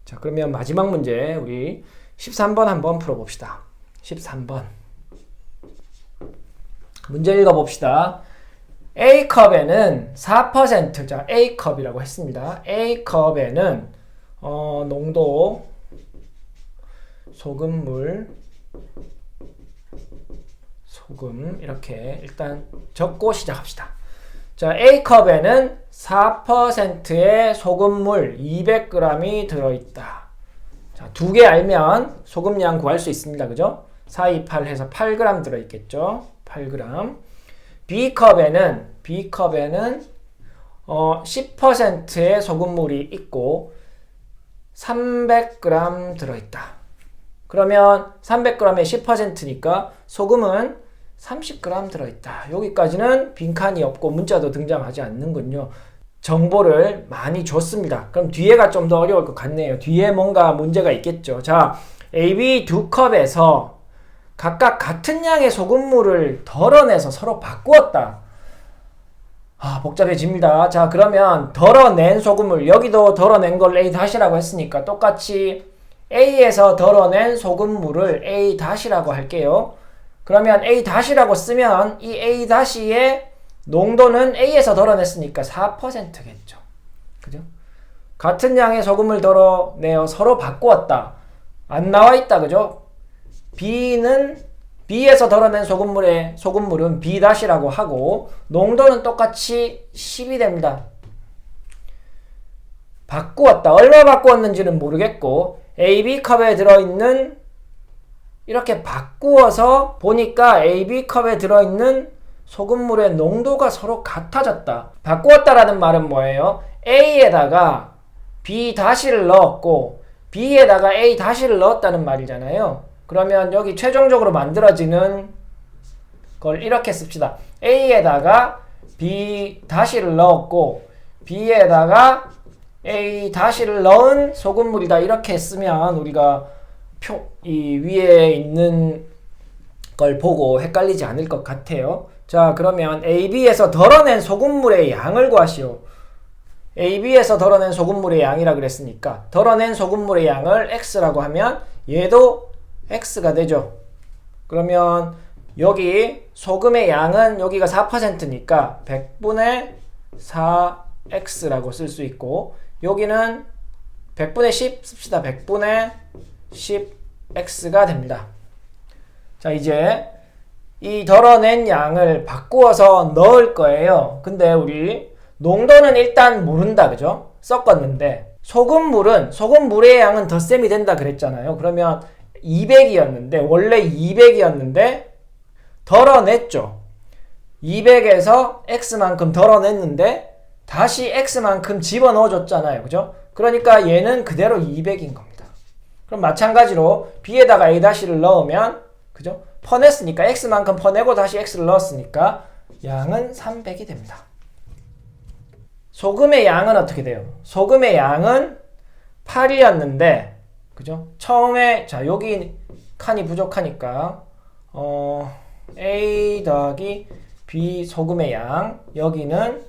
자, 그러면 마지막 문제 우리 13번 한번 풀어봅시다. 13번 문제 읽어봅시다. A컵에는 4%, 자, A컵이라고 했습니다. A컵에는 농도 소금 이렇게 일단 적고 시작합시다. 자, A컵에는 4%의 소금물 200g이 들어있다. 자, 두 개 알면 소금량 구할 수 있습니다. 그죠? 4, 2, 8 해서 8g 들어있겠죠? 8g. B컵에는 10%의 소금물이 있고 300g 들어있다. 그러면 300g의 10%니까 소금은 30g 들어있다. 여기까지는 빈칸이 없고 문자도 등장하지 않는군요. 정보를 많이 줬습니다. 그럼 뒤에가 좀 더 어려울 것 같네요. 뒤에 뭔가 문제가 있겠죠. 자, AB 두 컵에서 각각 같은 양의 소금물을 덜어내서 서로 바꾸었다. 복잡해집니다. 자, 그러면 덜어낸 소금물, 여기도 덜어낸 걸 A-라고 했으니까 똑같이 A에서 덜어낸 소금물을 A-라고 할게요. 그러면 A-라고 쓰면 이 A-의 농도는 A에서 덜어냈으니까 4%겠죠. 그죠? 같은 양의 소금을 덜어내어 서로 바꾸었다. 안 나와 있다. 그죠? B에서 덜어낸 소금물은 B-라고 하고 농도는 똑같이 10이 됩니다. 바꾸었다. 얼마 바꾸었는지는 모르겠고 AB컵에 들어있는 이렇게 바꾸어서 보니까 AB컵에 들어있는 소금물의 농도가 서로 같아졌다. 바꾸었다라는 말은 뭐예요? A에다가 B-를 넣었고 B에다가 A-를 넣었다는 말이잖아요. 그러면 여기 최종적으로 만들어지는 걸 이렇게 씁시다. A에다가 B-를 넣었고 B에다가 A-를 넣은 소금물이다. 이렇게 쓰면 우리가 이 위에 있는 걸 보고 헷갈리지 않을 것 같아요. 자, 그러면 AB에서 덜어낸 소금물의 양을 구하시오. AB에서 덜어낸 소금물의 양이라 그랬으니까 덜어낸 소금물의 양을 X라고 하면 얘도 X가 되죠. 그러면 여기 소금의 양은 여기가 4%니까 100분의 4X라고 쓸 수 있고 여기는 100분의 10 씁시다. 100분의 10X가 됩니다. 자, 이제 이 덜어낸 양을 바꾸어서 넣을 거예요. 근데 우리 농도는 일단 모른다. 그죠? 섞었는데 소금물의 양은 덧셈이 된다 그랬잖아요. 그러면 200이었는데 원래 200이었는데 덜어냈죠. 200에서 X만큼 덜어냈는데 다시 X만큼 집어넣어줬잖아요. 그죠? 그러니까 얘는 그대로 200인 겁니다. 그럼 마찬가지로 B에다가 A-를 넣으면 그죠? 퍼냈으니까 X만큼 퍼내고 다시 X를 넣었으니까 양은 300이 됩니다. 소금의 양은 어떻게 돼요? 소금의 양은 8이었는데 그죠? 처음에 자 여기 칸이 부족하니까 A 더하기 B 소금의 양 여기는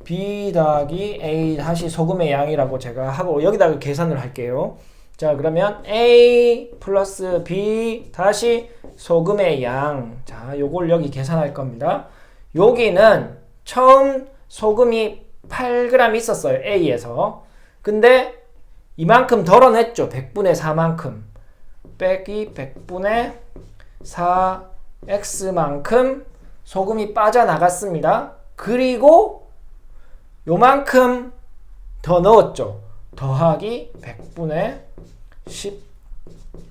B 더하기 A 다시 소금의 양이라고 제가 하고 여기다가 계산을 할게요. 자, 그러면 A 플러스 B 다시 소금의 양. 자, 요걸 여기 계산할 겁니다. 여기는 처음 소금이 8g 있었어요. A에서. 근데 이만큼 덜어냈죠. 100분의 4만큼. 빼기 100분의 4x만큼 소금이 빠져나갔습니다. 그리고 요만큼 더 넣었죠. 더하기 100분의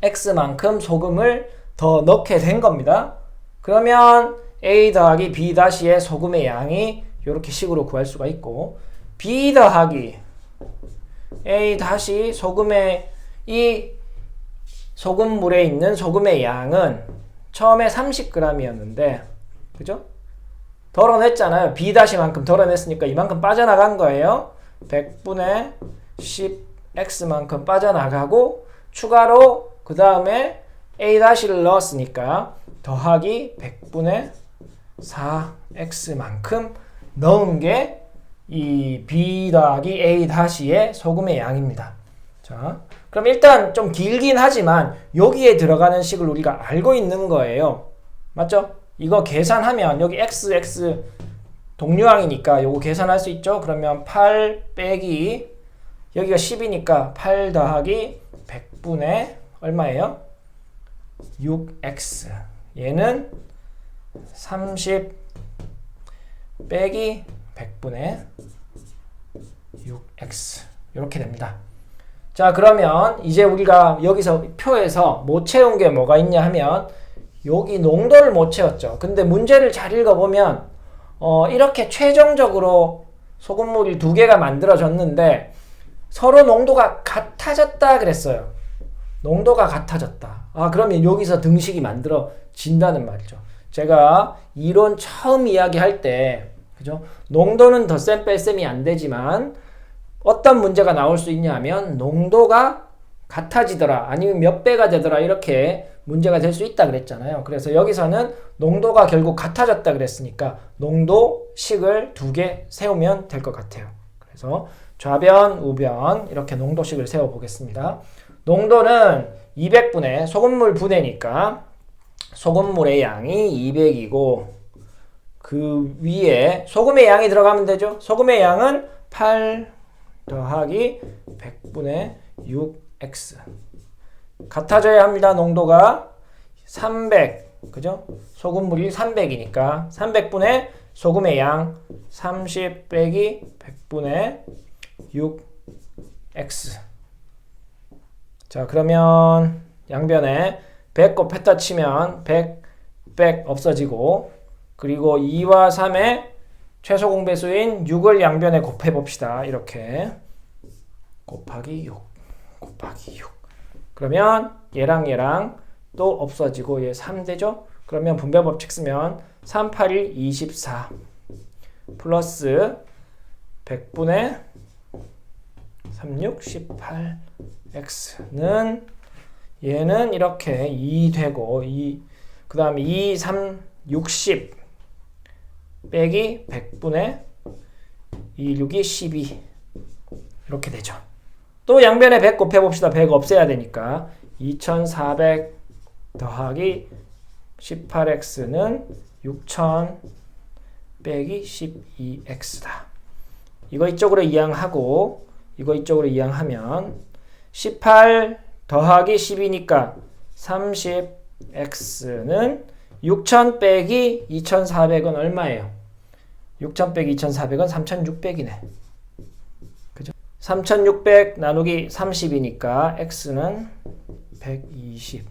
10x만큼 소금을 더 넣게 된 겁니다. 그러면 A 더하기 B 다시의 소금의 양이 이렇게 식으로 구할 수가 있고, B 더하기 A 다시 소금의 이 소금물에 있는 소금의 양은 처음에 30g이었는데, 그죠? 덜어냈잖아요. B 다시만큼 덜어냈으니까 이만큼 빠져나간 거예요. 100분의 10x만큼 빠져나가고, 추가로 그 다음에 A 다시를 넣었으니까 더하기 100분의 4x만큼 넣은 게 이 B 더하기 A 다시의 소금의 양입니다. 자, 그럼 일단 좀 길긴 하지만 여기에 들어가는 식을 우리가 알고 있는 거예요. 맞죠? 이거 계산하면 여기 x 동류항이니까 요거 계산할 수 있죠? 그러면 8 빼기 여기가 10이니까 8 더하기 100분의 얼마예요? 6x. 얘는 30 빼기 100분의 6x. 이렇게 됩니다. 자, 그러면 이제 우리가 여기서 표에서 못 채운 게 뭐가 있냐 하면 여기 농도를 못 채웠죠. 근데 문제를 잘 읽어보면 이렇게 최종적으로 소금물이 두 개가 만들어졌는데 서로 농도가 같아졌다 그랬어요. 농도가 같아졌다. 아, 그러면 여기서 등식이 만들어진다는 말이죠. 제가 이론 처음 이야기할 때, 그죠? 농도는 덧셈 뺄셈이 안 되지만 어떤 문제가 나올 수 있냐 하면 농도가 같아지더라, 아니면 몇 배가 되더라, 이렇게 문제가 될 수 있다 그랬잖아요. 그래서 여기서는 농도가 결국 같아졌다 그랬으니까 농도식을 두 개 세우면 될 것 같아요. 그래서 좌변, 우변 이렇게 농도식을 세워보겠습니다. 농도는 200분의 소금물 분해니까 소금물의 양이 200이고 그 위에 소금의 양이 들어가면 되죠. 소금의 양은 8 더하기 100분의 6x. 같아져야 합니다. 농도가 300, 그죠? 소금물이 300이니까 300분의 소금의 양 30 빼기 100분의 6x. 자, 그러면 양변에 100 곱했다 치면 100 없어지고, 그리고 2와 3의 최소 공배수인 6을 양변에 곱해봅시다. 이렇게 곱하기 6 곱하기 6. 그러면 얘랑 또 없어지고 얘 3 되죠? 그러면 분배법칙 쓰면 3, 8, 1, 24 플러스 100분의 36, 18x는 얘는 이렇게 2 되고, 그 다음에 2, 3, 60 빼기 100분의 2, 6이 12 이렇게 되죠. 또 양변에 100 곱해봅시다. 100 없애야 되니까 2400 더하기 18x는 6000 빼기 12x다. 이거 이쪽으로 이항하고 이거 이쪽으로 이항하면 18 더하기 10이니까 30x는 6000 빼기 2400은 얼마예요? 6000 빼기 2400은 3600이네. 그죠? 3600 나누기 30이니까 x는 120.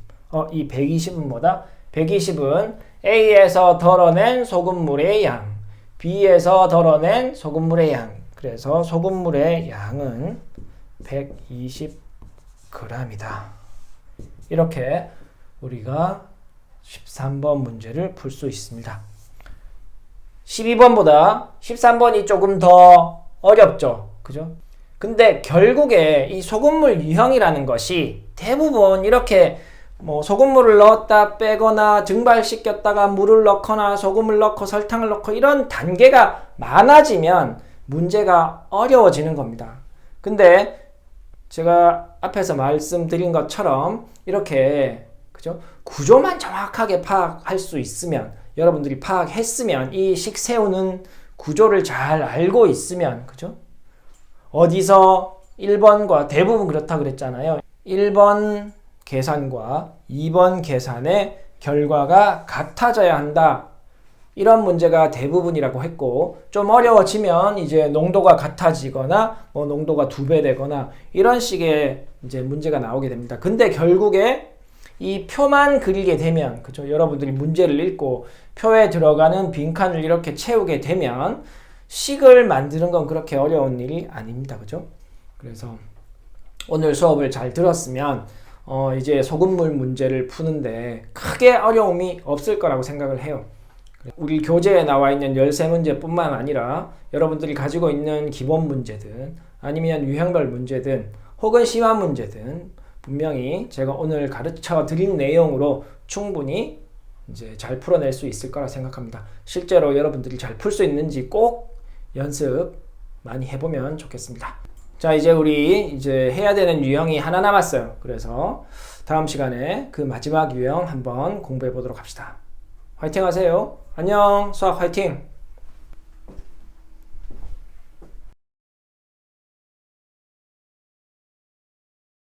이 120은 뭐다? 120은 A에서 덜어낸 소금물의 양, B에서 덜어낸 소금물의 양. 그래서 소금물의 양은 120g이다. 이렇게 우리가 13번 문제를 풀 수 있습니다. 12번보다 13번이 조금 더 어렵죠. 그죠? 근데 결국에 이 소금물 유형이라는 것이 대부분 이렇게 소금물을 넣었다 빼거나 증발시켰다가 물을 넣거나 소금을 넣고 설탕을 넣고 이런 단계가 많아지면 문제가 어려워지는 겁니다. 근데 제가 앞에서 말씀드린 것처럼 이렇게, 그죠? 구조만 정확하게 파악할 수 있으면, 여러분들이 파악했으면, 이 식 세우는 구조를 잘 알고 있으면, 그죠? 어디서 1번과 대부분 그렇다 그랬잖아요. 1번 계산과 2번 계산의 결과가 같아져야 한다. 이런 문제가 대부분이라고 했고, 좀 어려워지면 이제 농도가 같아지거나 뭐 농도가 2배 되거나 이런 식의 이제 문제가 나오게 됩니다. 근데 결국에 이 표만 그리게 되면, 그죠? 여러분들이 문제를 읽고 표에 들어가는 빈칸을 이렇게 채우게 되면 식을 만드는 건 그렇게 어려운 일이 아닙니다. 그죠? 그래서 오늘 수업을 잘 들었으면 이제 소금물 문제를 푸는데 크게 어려움이 없을 거라고 생각을 해요. 우리 교재에 나와 있는 13문제뿐만 아니라 여러분들이 가지고 있는 기본 문제든 아니면 유형별 문제든 혹은 심화 문제든 분명히 제가 오늘 가르쳐 드린 내용으로 충분히 이제 잘 풀어낼 수 있을 거라 생각합니다. 실제로 여러분들이 잘 풀 수 있는지 꼭 연습 많이 해보면 좋겠습니다. 자, 이제 우리 해야 되는 유형이 하나 남았어요. 그래서 다음 시간에 그 마지막 유형 한번 공부해 보도록 합시다. 화이팅 하세요. 안녕. 수학 화이팅!